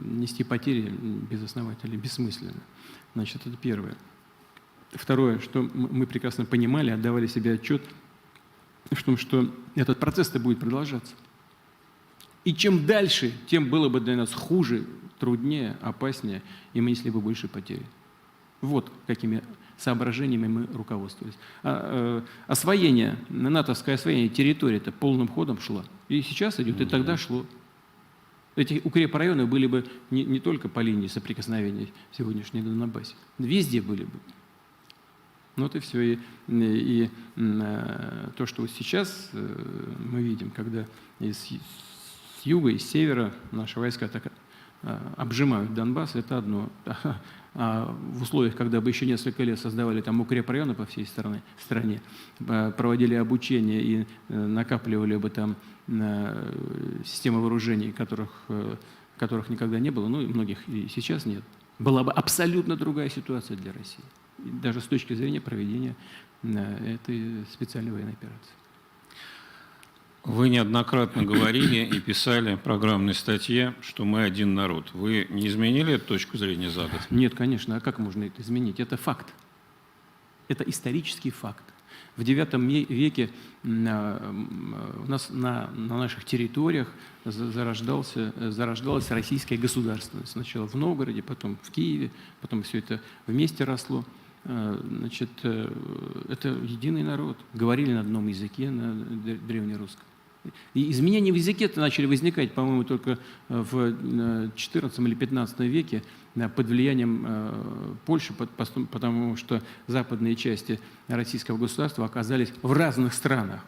нести потери безосновательно, бессмысленно. Значит, это первое. Второе, что мы прекрасно понимали, отдавали себе отчет в том, что этот процесс-то будет продолжаться. И чем дальше, тем было бы для нас хуже, труднее, опаснее, и мы несли бы больше потери. Вот какими соображениями мы руководствовались. НАТО-вское освоение территории-то полным ходом шло. И сейчас идет, и тогда шло. Эти укрепрайоны были бы не только по линии соприкосновения сегодняшней на Донбассе, везде были бы. Ну вот и все. И то, что вот сейчас мы видим, когда с юга и с севера наши войска так обжимают Донбасс, это одно. А в условиях, когда бы еще несколько лет создавали там укрепрайоны по всей стране, проводили обучение и накапливали бы там системы вооружений, которых никогда не было, ну и многих и сейчас нет, была бы абсолютно другая ситуация для России. Даже с точки зрения проведения этой специальной военной операции. Вы неоднократно говорили и писали в программной статье, что мы один народ. Вы не изменили эту точку зрения за год? Нет, конечно. А как можно это изменить? Это факт. Это исторический факт. В IX веке у нас на наших территориях зарождалась российская государственность. Сначала в Новгороде, потом в Киеве, потом все это вместе росло. Значит, это единый народ. Говорили на одном языке, на древнерусском. И изменения в языке-то начали возникать, по-моему, только в XIV или XV веке под влиянием Польши, потому что западные части российского государства оказались в разных странах.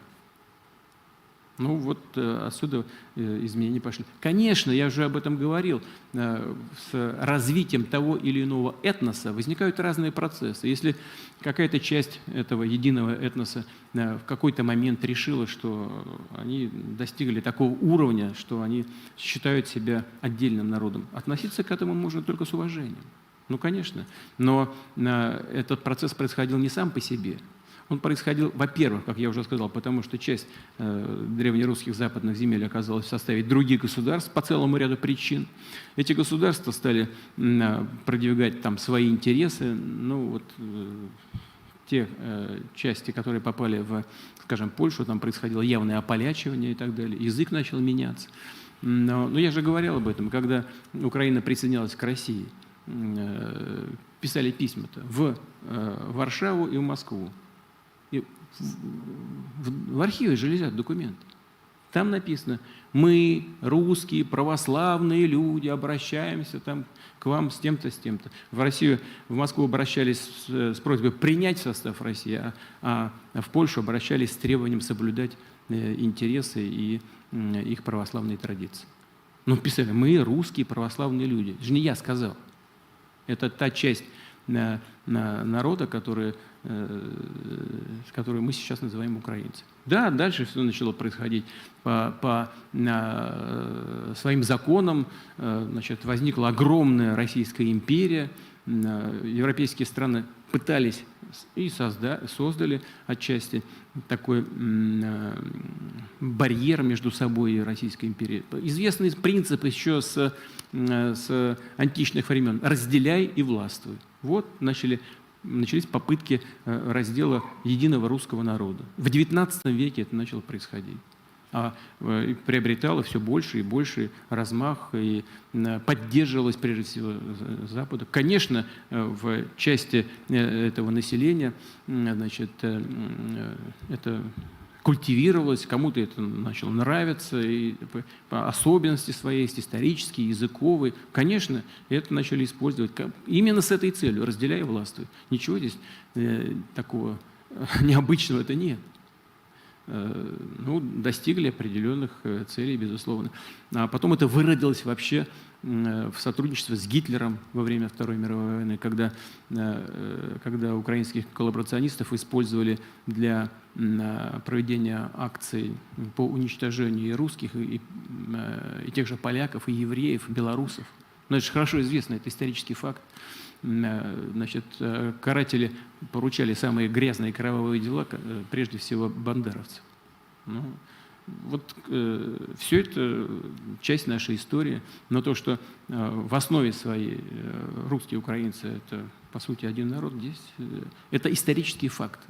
Ну вот отсюда изменения пошли. Конечно, я уже об этом говорил, с развитием того или иного этноса возникают разные процессы. Если какая-то часть этого единого этноса в какой-то момент решила, что они достигли такого уровня, что они считают себя отдельным народом, относиться к этому можно только с уважением. Ну, конечно. Но этот процесс происходил не сам по себе. Он происходил, во-первых, как я уже сказал, потому что часть древнерусских западных земель оказалась в составе других государств по целому ряду причин. Эти государства стали продвигать там свои интересы. Ну вот те части, которые попали в, скажем, Польшу, там происходило явное ополячивание и так далее. Язык начал меняться. Но я же говорил об этом, когда Украина присоединялась к России, писали письма-то в Варшаву и в Москву. И в архиве же лежат документы. Там написано: мы, русские, православные люди, обращаемся там к вам с тем-то, с тем-то. В Россию, в Москву обращались с просьбой принять в состав России, а в Польшу обращались с требованием соблюдать интересы и их православные традиции. Ну, писали: мы, русские, православные люди. Это же не я сказал. Это та часть народа, которую мы сейчас называем украинцами. Да, дальше все начало происходить по своим законам. Значит, возникла огромная Российская империя. Европейские страны пытались и создали отчасти такой барьер между собой и Российской империей. Известный принцип еще с античных времен: разделяй и властвуй. Вот начались попытки раздела единого русского народа. В XIX веке это начало происходить. Приобретало все больше и больше размах и поддерживалось прежде всего Западом. Конечно, в части этого населения, значит, это культивировалось, кому-то это начало нравиться, и по особенности своей, исторические, языковые. Конечно, это начали использовать именно с этой целью: разделяй и властвуй. Ничего здесь такого необычного это нет. Ну, достигли определенных целей, безусловно. А потом это выродилось вообще в сотрудничество с Гитлером во время Второй мировой войны, когда украинских коллаборационистов использовали для проведения акций по уничтожению и русских, и тех же поляков, и евреев, и белорусов. Но это же хорошо известно, это исторический факт. Значит, каратели поручали самые грязные и кровавые дела, прежде всего, бандеровцев. Ну, вот все это часть нашей истории, но то, что в основе своей русские украинцы – это, по сути, один народ, здесь это исторические факты.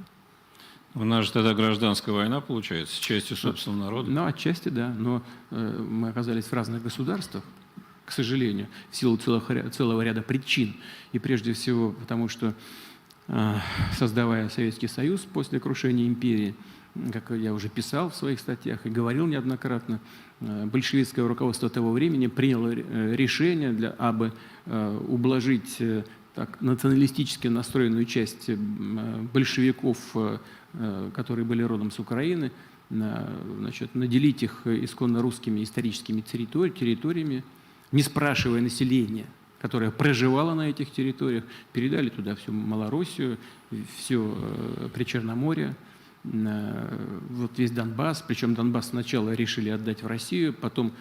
У нас же тогда гражданская война, получается, с частью собственного народа. Ну, отчасти, да, но мы оказались в разных государствах, к сожалению, в силу целого ряда причин. И прежде всего потому, что, создавая Советский Союз после крушения империи, как я уже писал в своих статьях и говорил неоднократно, большевистское руководство того времени приняло решение, дабы ублажить так националистически настроенную часть большевиков, которые были родом с Украины, значит, наделить их исконно русскими историческими территориями, не спрашивая населения, которое проживало на этих территориях, передали туда всю Малороссию, все Причерноморье, вот весь Донбасс. Причем Донбасс сначала решили отдать в Россию, потом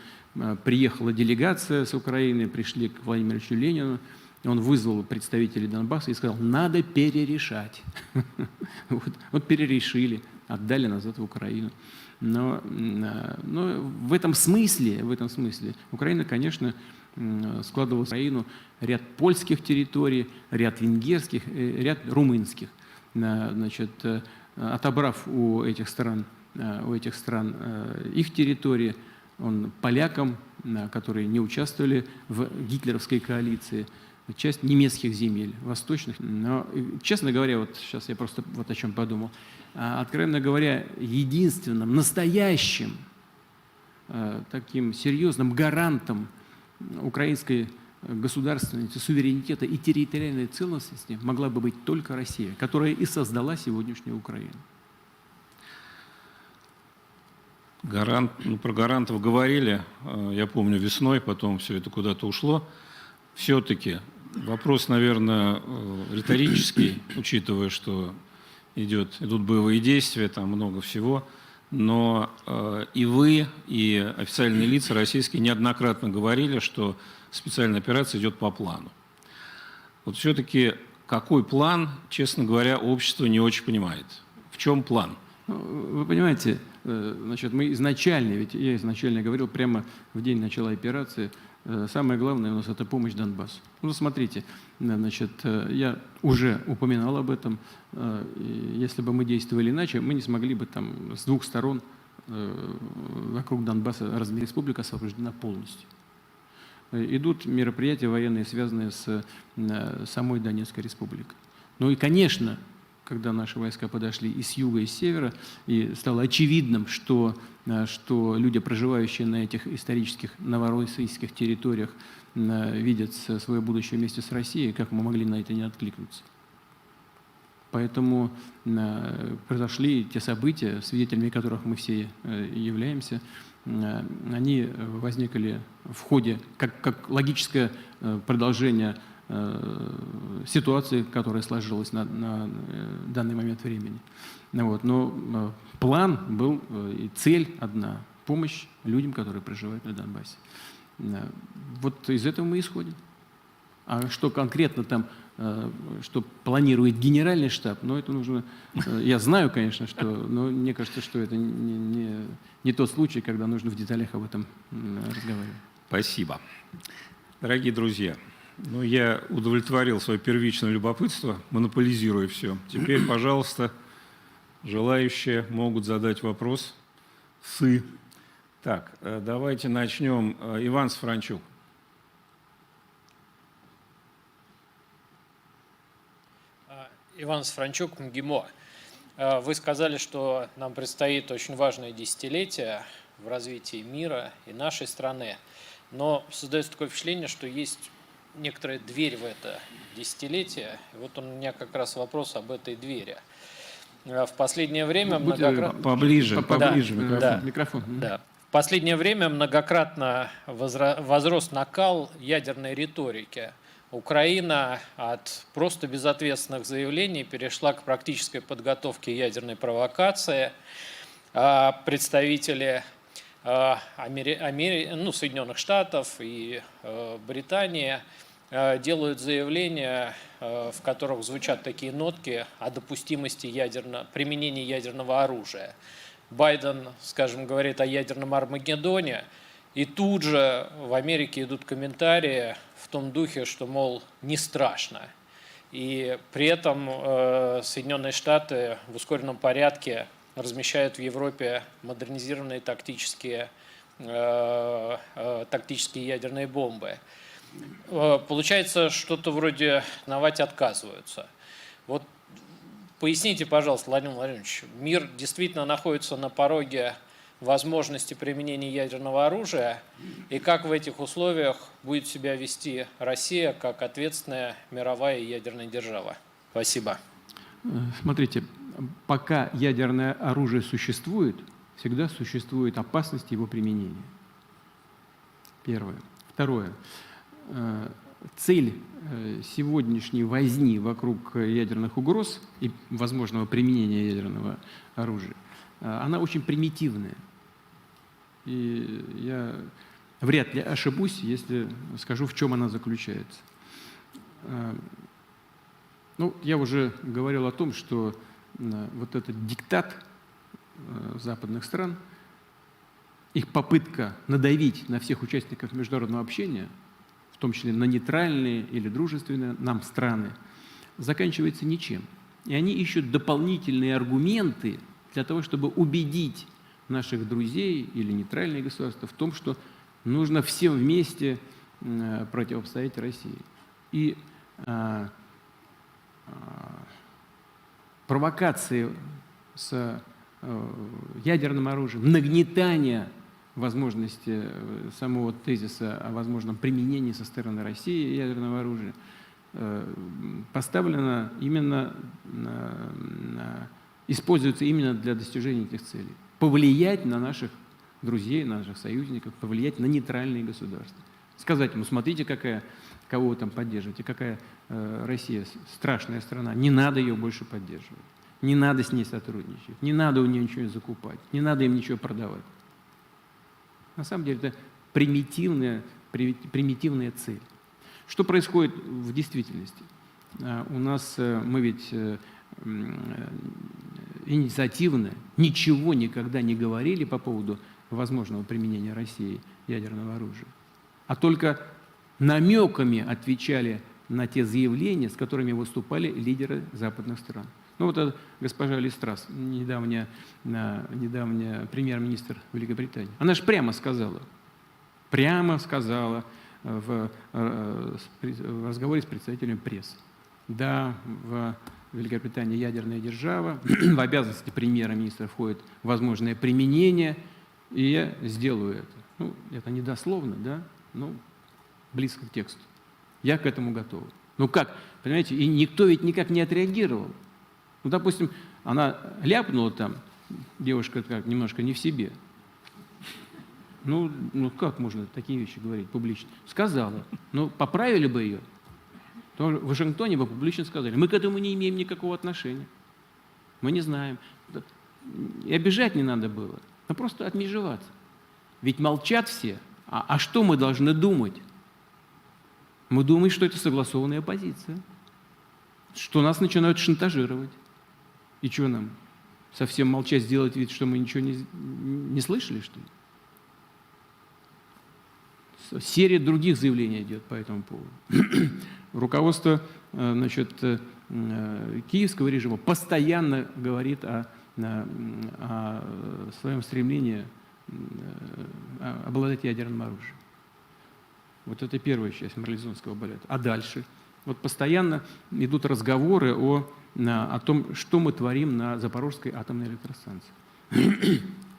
приехала делегация с Украины, пришли к Владимиру Ильичу Ленину, он вызвал представителей Донбасса и сказал: надо перерешать. Вот перерешили, отдали назад в Украину. Но в этом смысле Украина, конечно, складывала в Украину ряд польских территорий, ряд венгерских, ряд румынских. Значит, отобрав у этих стран их территории, он полякам, которые не участвовали в гитлеровской коалиции, часть немецких земель, восточных. Но, честно говоря, вот сейчас я просто вот о чем подумал. Откровенно говоря, единственным, настоящим, таким серьезным гарантом украинской государственности, суверенитета и территориальной целостности могла бы быть только Россия, которая и создала сегодняшнюю Украину. Про гарантов говорили, я помню, весной, потом все это куда-то ушло. Все-таки вопрос, наверное, риторический, учитывая, что идут боевые действия, там много всего. Но и вы, и официальные лица российские неоднократно говорили, что специальная операция идет по плану. Вот все-таки какой план, честно говоря, общество не очень понимает. В чем план? Вы понимаете, значит, мы изначально, ведь я изначально говорил прямо в день начала операции, самое главное у нас – это помощь Донбассу. Ну, смотрите, значит, я уже упоминал об этом. Если бы мы действовали иначе, мы не смогли бы там с двух сторон вокруг Донбасса республика освобождена полностью. Идут мероприятия военные, связанные с самой Донецкой республикой. Ну и, конечно, когда наши войска подошли и с юга, и с севера, и стало очевидным, что люди, проживающие на этих исторических новороссийских территориях, видят свое будущее вместе с Россией, как мы могли на это не откликнуться? Поэтому произошли те события, свидетелями которых мы все являемся. Они возникли в ходе, как логическое продолжение ситуации, которая сложилась на данный момент времени. Вот. Но план был и цель одна – помощь людям, которые проживают на Донбассе. Вот из этого мы исходим. А что конкретно там, что планирует генеральный штаб, ну это нужно… Я знаю, конечно, но мне кажется, что это не тот случай, когда нужно в деталях об этом разговаривать. Спасибо. Дорогие друзья, ну, я удовлетворил свое первичное любопытство, монополизируя все. Теперь, пожалуйста, желающие могут задать вопрос. Так, давайте начнем. Иван Сафранчук. Иван Сафранчук, МГИМО. Вы сказали, что нам предстоит очень важное десятилетие в развитии мира и нашей страны, но создается такое впечатление, что есть некоторая дверь в это десятилетие. И вот у меня как раз вопрос об этой двери. В последнее время многократно… Поближе микрофон. Да. В последнее время многократно возрос накал ядерной риторики. Украина от просто безответственных заявлений перешла к практической подготовке ядерной провокации. Представители Соединенных Штатов и Британии делают заявления, в которых звучат такие нотки о допустимости применения ядерного оружия. Байден, скажем, говорит о ядерном Армагеддоне, и тут же в Америке идут комментарии в том духе, что, мол, не страшно. И при этом Соединенные Штаты в ускоренном порядке размещают в Европе модернизированные тактические ядерные бомбы. Получается, что-то вроде давать отказываются. Вот поясните, пожалуйста, Владимир Владимирович, мир действительно находится на пороге возможности применения ядерного оружия, и как в этих условиях будет себя вести Россия как ответственная мировая ядерная держава? Спасибо. Смотрите, пока ядерное оружие существует, всегда существует опасность его применения. Первое. Второе. Цель сегодняшней возни вокруг ядерных угроз и возможного применения ядерного оружия, она очень примитивная. И я вряд ли ошибусь, если скажу, в чем она заключается. Ну, я уже говорил о том, что вот этот диктат западных стран, их попытка надавить на всех участников международного общения, в том числе на нейтральные или дружественные нам страны, заканчивается ничем. И они ищут дополнительные аргументы для того, чтобы убедить наших друзей или нейтральные государства в том, что нужно всем вместе противостоять России. И провокации с ядерным оружием, нагнетание возможности самого тезиса о возможном применении со стороны России ядерного оружия поставлено именно, используется именно для достижения этих целей. Повлиять на наших друзей, на наших союзников, повлиять на нейтральные государства. Сказать ему, смотрите, кого вы там поддерживаете, какая Россия страшная страна, не надо ее больше поддерживать, не надо с ней сотрудничать, не надо у нее ничего закупать, не надо им ничего продавать. На самом деле это примитивная цель. Что происходит в действительности? У нас мы ведь инициативно ничего никогда не говорили по поводу возможного применения России ядерного оружия, а только намеками отвечали на те заявления, с которыми выступали лидеры западных стран. Ну вот госпожа Ли Страс, недавняя премьер-министр Великобритании, она же прямо сказала в разговоре с представителями прессы: да, в Великобритании ядерная держава, в обязанности премьера-министра входит возможное применение, и я сделаю это. Ну, это не дословно, да, ну, близко к тексту. Я к этому готов. Ну как, понимаете, и никто ведь никак не отреагировал. Ну, допустим, она ляпнула там, девушка как немножко не в себе. Ну как можно такие вещи говорить публично? Сказала. Ну, поправили бы ее. То в Вашингтоне бы публично сказали: мы к этому не имеем никакого отношения. Мы не знаем. И обижать не надо было, но просто отмежеваться. Ведь молчат все. А что мы должны думать? Мы думаем, что это согласованная позиция, что нас начинают шантажировать. И что нам? Совсем молчать, сделать вид, что мы ничего не слышали, что ли? Серия других заявлений идет по этому поводу. Руководство, значит, киевского режима постоянно говорит о своем стремлении обладать ядерным оружием. Вот это первая часть марлезонского балета. А дальше? Вот постоянно идут разговоры о том, что мы творим на Запорожской атомной электростанции.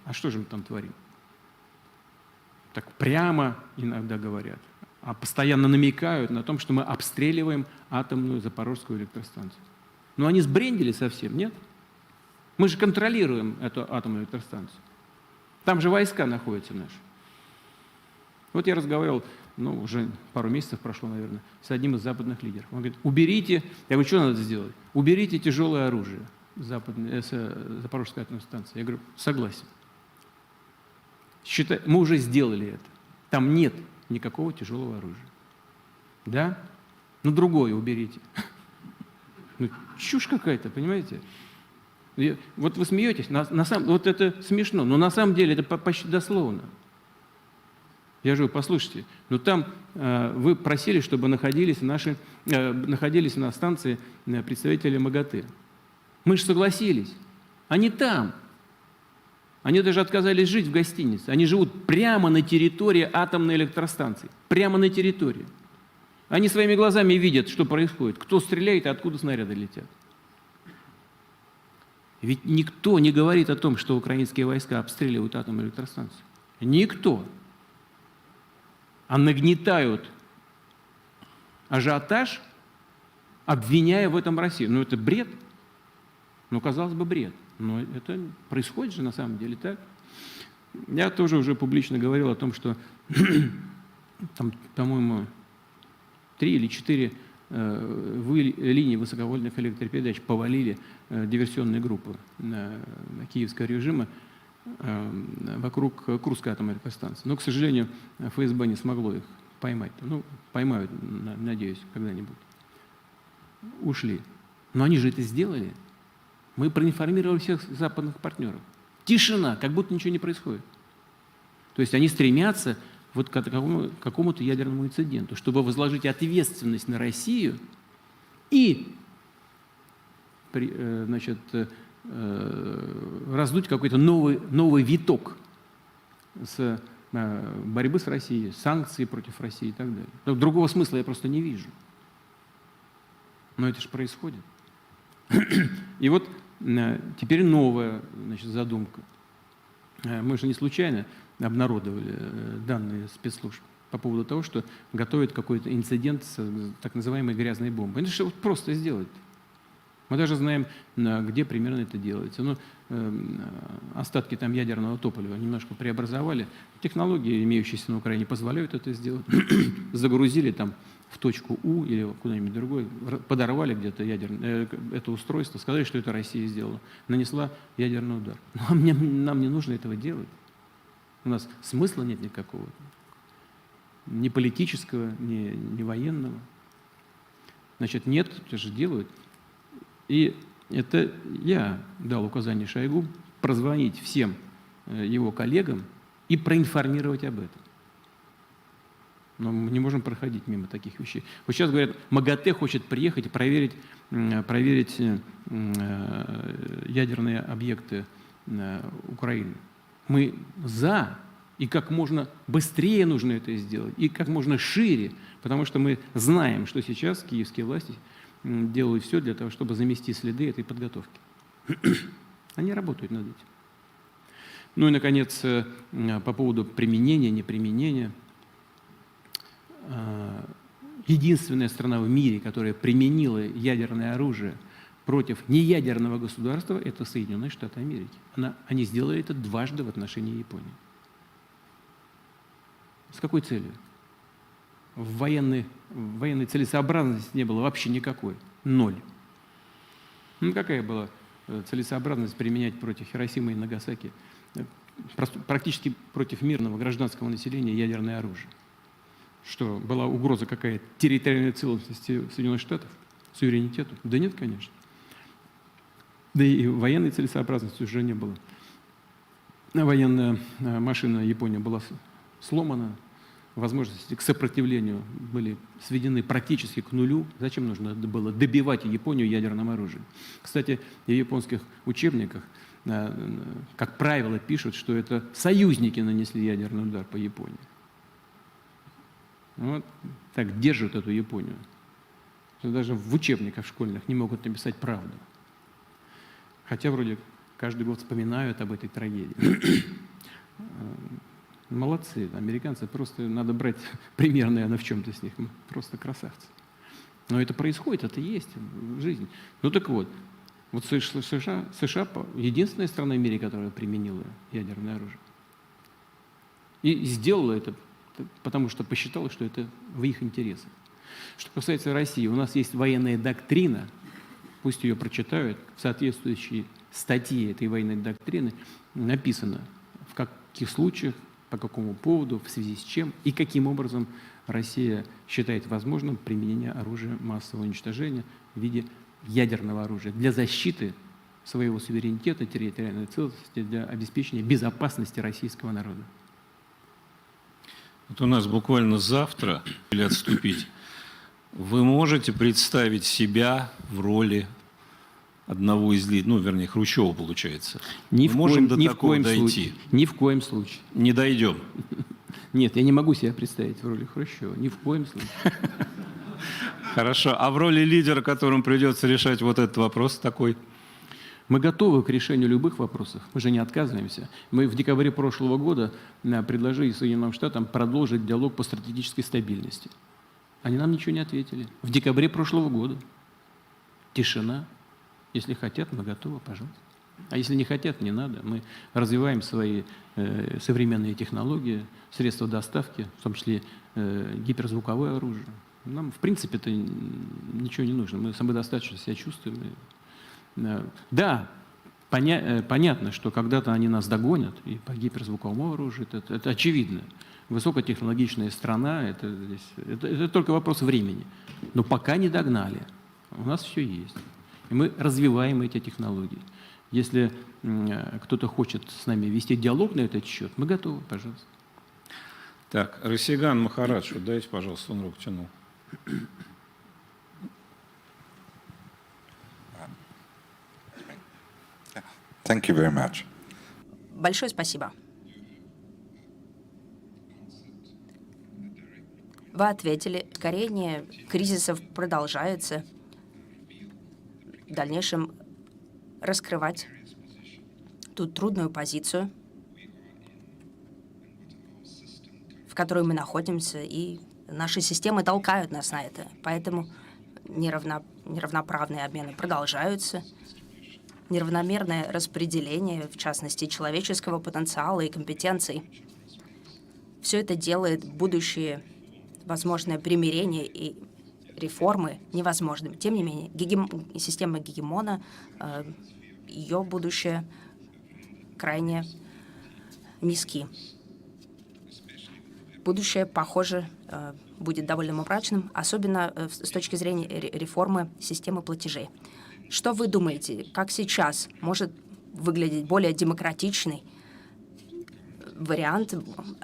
А что же мы там творим? Так прямо иногда говорят, а постоянно намекают на том, что мы обстреливаем атомную Запорожскую электростанцию. Но они сбрендили совсем, нет? Мы же контролируем эту атомную электростанцию. Там же войска находятся наши. Вот я разговаривал, уже пару месяцев прошло, наверное, с одним из западных лидеров. Он говорит: уберите, я говорю, что надо сделать? Уберите тяжелое оружие с Запорожской атомной станции. Я говорю, согласен. Мы уже сделали это. Там нет никакого тяжелого оружия. Да? Другое уберите. Чушь какая-то, понимаете? Вот вы смеетесь, вот это смешно, но на самом деле это почти дословно. Я же говорю, послушайте, там вы просили, чтобы находились на станции представители МАГАТЭ. Мы же согласились. Они там. Они даже отказались жить в гостинице. Они живут прямо на территории атомной электростанции. Прямо на территории. Они своими глазами видят, что происходит. Кто стреляет и откуда снаряды летят. Ведь никто не говорит о том, что украинские войска обстреливают атомную электростанцию. Никто. А нагнетают ажиотаж, обвиняя в этом Россию. Это бред. Казалось бы, бред. Но это происходит же на самом деле так. Я тоже уже публично говорил о том, что там, по-моему, 3 или 4 линии высоковольтных электропередач повалили диверсионные группы киевского режима вокруг Курской атомной электростанции. Но, к сожалению, ФСБ не смогло их поймать. Поймают, надеюсь, когда-нибудь. Ушли. Но они же это сделали. Мы проинформировали всех западных партнеров. Тишина, как будто ничего не происходит. То есть они стремятся вот к какому-то ядерному инциденту, чтобы возложить ответственность на Россию и раздуть какой-то новый виток борьбы с Россией, санкции против России и так далее. Другого смысла я просто не вижу. Но это же происходит. И вот теперь новая задумка. Мы же не случайно обнародовали данные спецслужб по поводу того, что готовят какой-то инцидент с так называемой грязной бомбой. Это же вот просто сделать. Мы даже знаем, где примерно это делается. Остатки там ядерного топлива немножко преобразовали. Технологии, имеющиеся на Украине, позволяют это сделать. Загрузили там в точку У или куда-нибудь другое, подорвали где-то это устройство, сказали, что это Россия сделала, нанесла ядерный удар. Но нам не нужно этого делать. У нас смысла нет никакого. Ни политического, ни военного. Значит, нет, это же делают. И это я дал указание Шойгу прозвонить всем его коллегам и проинформировать об этом. Но мы не можем проходить мимо таких вещей. Вот сейчас говорят, МАГАТЭ хочет приехать и проверить ядерные объекты Украины. Мы за, и как можно быстрее нужно это сделать, и как можно шире, потому что мы знаем, что сейчас киевские власти делают все для того, чтобы замести следы этой подготовки. Они работают над этим. Ну и, наконец, по поводу применения, неприменения. Единственная страна в мире, которая применила ядерное оружие против неядерного государства, это Соединенные Штаты Америки. Они сделали это дважды в отношении Японии. С какой целью? Военной целесообразности не было вообще никакой. Ноль. Ну какая была целесообразность применять против Хиросимы и Нагасаки, практически против мирного гражданского населения ядерное оружие? Что, была угроза какая-то территориальной целостности Соединенных Штатов, суверенитету? Да нет, конечно. Да и военной целесообразности уже не было. Военная машина Японии была сломана, возможности к сопротивлению были сведены практически к нулю. Зачем нужно было добивать Японию ядерным оружием? Кстати, в японских учебниках, как правило, пишут, что это союзники нанесли ядерный удар по Японии. Вот так держат эту Японию. Что даже в учебниках школьных не могут написать правду. Хотя вроде каждый год вспоминают об этой трагедии. Молодцы, американцы, просто надо брать пример, наверное, в чем-то с них. Просто красавцы. Но это происходит, это есть в жизни. Ну так вот США единственная страна в мире, которая применила ядерное оружие. И сделала это, потому что посчитала, что это в их интересах. Что касается России, у нас есть военная доктрина, пусть ее прочитают, в соответствующей статье этой военной доктрины написано, в каких случаях, по какому поводу, в связи с чем и каким образом Россия считает возможным применение оружия массового уничтожения в виде ядерного оружия для защиты своего суверенитета, территориальной целостности, для обеспечения безопасности российского народа. Вот у нас буквально завтра, или отступить, вы можете представить себя в роли одного из лидеров, ну, вернее, Хрущева, получается? Ни Мы можем до ни такого в коем дойти? случае. Ни в коем случае. Не дойдем. Нет, я не могу себя представить в роли Хрущева. Ни в коем случае. Хорошо. А в роли лидера, которому придется решать вот этот вопрос такой? Мы готовы к решению любых вопросов. Мы же не отказываемся. Мы в декабре прошлого года предложили Соединенным Штатам продолжить диалог по стратегической стабильности. Они нам ничего не ответили. В декабре прошлого года. Тишина. Если хотят, мы готовы, пожалуйста. А если не хотят, не надо. Мы развиваем свои современные технологии, средства доставки, в том числе гиперзвуковое оружие. Нам, в принципе, это ничего не нужно. Мы самодостаточно себя чувствуем. Да, понятно, что когда-то они нас догонят, и по гиперзвуковому оружию, это очевидно. Высокотехнологичная страна, это только вопрос времени. Но пока не догнали. У нас все есть. И мы развиваем эти технологии. Если кто-то хочет с нами вести диалог на этот счет, мы готовы, пожалуйста. Так, Расиган Махарадж, дайте, пожалуйста, он руку тянул. Thank you very much. Большое спасибо. Вы ответили, горение кризисов продолжается. В дальнейшем раскрывать ту трудную позицию, в которой мы находимся, и наши системы толкают нас на это. Поэтому неравноправные обмены продолжаются. Неравномерное распределение, в частности, человеческого потенциала и компетенций. Все это делает будущее возможное примирение и реформы невозможным. Тем не менее, система гегемона, ее будущее крайне низки. Будущее, похоже, будет довольно мрачным, особенно с точки зрения реформы системы платежей. Что вы думаете, как сейчас может выглядеть более демократичный вариант,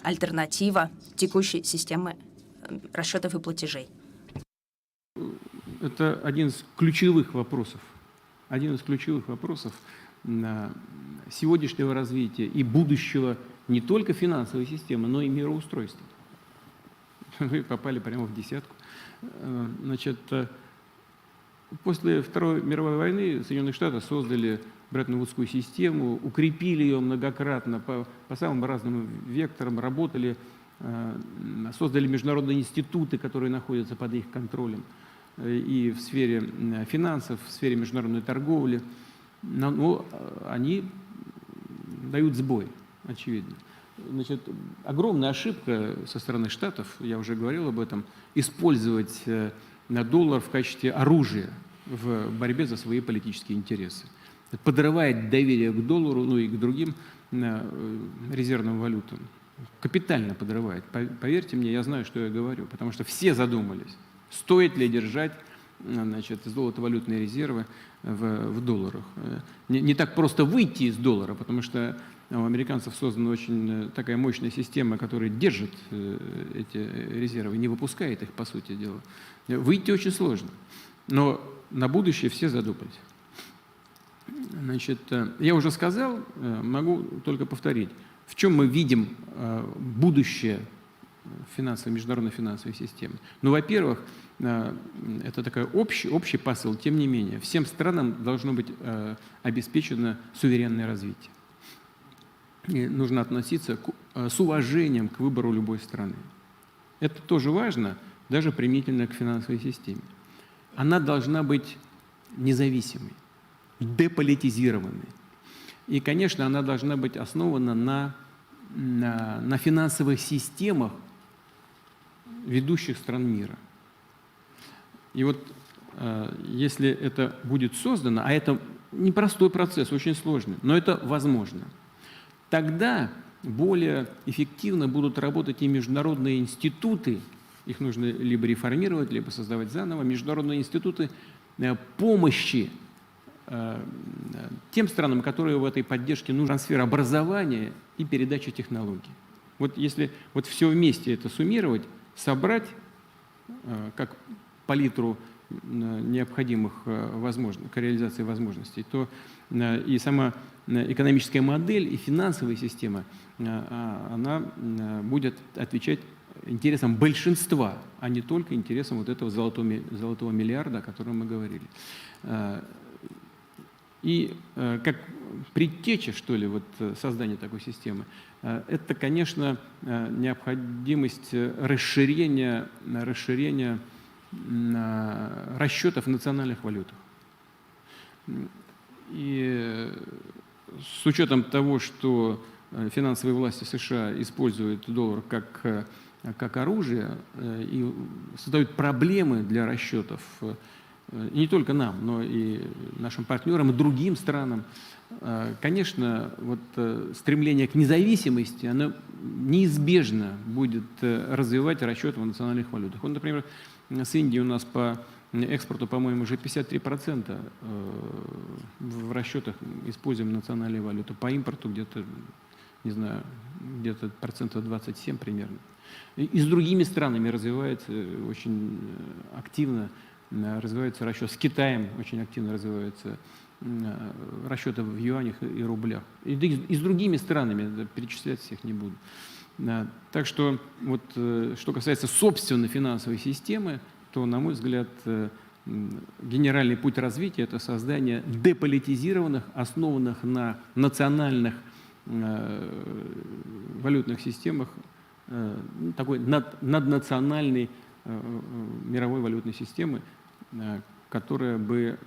альтернатива текущей системы расчетов и платежей? Это один из ключевых вопросов. Один из ключевых вопросов сегодняшнего развития и будущего не только финансовой системы, но и мироустройства. Вы попали прямо в десятку. Значит, после Второй мировой войны Соединенные Штаты создали Бреттон-Вудскую систему, укрепили ее многократно по самым разным векторам, работали, создали международные институты, которые находятся под их контролем и в сфере финансов, в сфере международной торговли. Но они дают сбой, очевидно. Значит, огромная ошибка со стороны Штатов, я уже говорил об этом, использовать доллар в качестве оружия в борьбе за свои политические интересы. Это подрывает доверие к доллару, ну и к другим резервным валютам. Капитально подрывает. Поверьте мне, я знаю, что я говорю, потому что все задумались, стоит ли держать, значит, золотовалютные резервы в долларах. Не так просто выйти из доллара, потому что у американцев создана очень такая мощная система, которая держит эти резервы, не выпускает их, по сути дела. Выйти очень сложно. Но на будущее все задумались. Значит, я уже сказал, могу только повторить, в чем мы видим будущее международной финансовой системы. Ну, во-первых, это такой общий посыл, тем не менее, всем странам должно быть обеспечено суверенное развитие. И нужно относиться с уважением к выбору любой страны. Это тоже важно, даже применительно к финансовой системе. Она должна быть независимой, деполитизированной. И, конечно, она должна быть основана на финансовых системах ведущих стран мира. И вот если это будет создано, а это непростой процесс, очень сложный, но это возможно, тогда более эффективно будут работать и международные институты, их нужно либо реформировать, либо создавать заново, международные институты помощи тем странам, которые в этой поддержке нужен трансфер образования и передача технологий. Вот если вот все вместе это суммировать, собрать как палитру необходимых к реализации возможностей, то и сама экономическая модель, и финансовая система, она будет отвечать интересам большинства, а не только интересам вот этого золотого миллиарда, о котором мы говорили. И как предтеча, что ли, вот создания такой системы, это, конечно, необходимость расширения расчетов в национальных валютах. И с учетом того, что финансовые власти США используют доллар как оружие и создают проблемы для расчетов, не только нам, но и нашим партнерам, и другим странам, конечно, вот стремление к независимости, оно неизбежно будет развивать расчеты в национальных валютах. Вот, например, с Индией у нас по экспорту, по-моему, уже 53% в расчетах используем национальные валюты. По импорту где-то, не знаю, где-то 27% примерно. И с другими странами развивается очень активно, развивается расчет. С Китаем очень активно развиваются расчеты в юанях и рублях. И с другими странами, перечислять всех не буду. Так что, вот, что касается собственной финансовой системы, то, на мой взгляд, генеральный путь развития – это создание деполитизированных, основанных на национальных валютных системах, такой наднациональной мировой валютной системы, которая бы